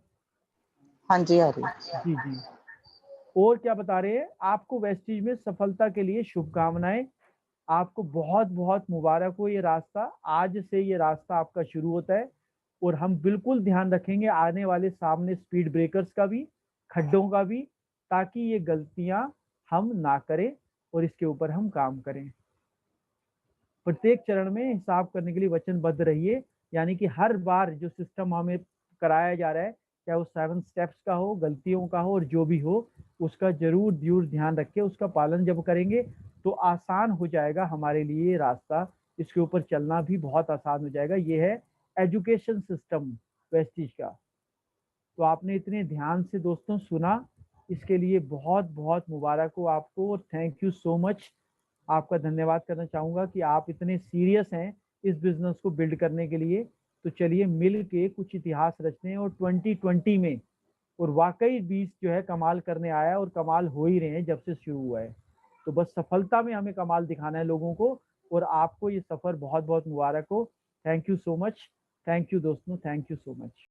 हाँ जी आ रही। जी जी। और क्या बता रहे हैं, आपको वेस्टीज में सफलता के लिए शुभकामनाएं। आपको बहुत बहुत मुबारक हो, ये रास्ता, आज से ये रास्ता आपका शुरू होता है। और हम बिल्कुल ध्यान रखेंगे आने वाले सामने स्पीड ब्रेकर्स का भी, खड्डों का भी, ताकि ये गलतियां हम ना करें और इसके ऊपर हम काम करें। प्रत्येक चरण में हिसाब करने के लिए वचनबद्ध रहिए, यानी कि हर बार जो सिस्टम हमें कराया जा रहा है, चाहे वो 7 स्टेप्स का हो, गलतियों का हो, और जो भी हो, उसका जरूर जरूर ध्यान रखें। उसका पालन जब करेंगे तो आसान हो जाएगा हमारे लिए रास्ता, इसके ऊपर चलना भी बहुत आसान हो जाएगा। ये है एजुकेशन सिस्टम वेस्टिज का। तो आपने इतने ध्यान से दोस्तों सुना, इसके लिए बहुत बहुत मुबारक हो आपको, और थैंक यू सो मच। आपका धन्यवाद करना चाहूँगा कि आप इतने सीरियस हैं इस बिजनेस को बिल्ड करने के लिए। तो चलिए मिल के कुछ इतिहास रचते हैं, और 2020 में, और वाकई 20 जो है कमाल करने आया, और कमाल हो ही रहे हैं जब से शुरू हुआ है। तो बस सफलता में हमें कमाल दिखाना है लोगों को, और आपको ये सफ़र बहुत बहुत मुबारक हो। Thank you so much. Thank you दोस्तों, थैंक यू सो मच।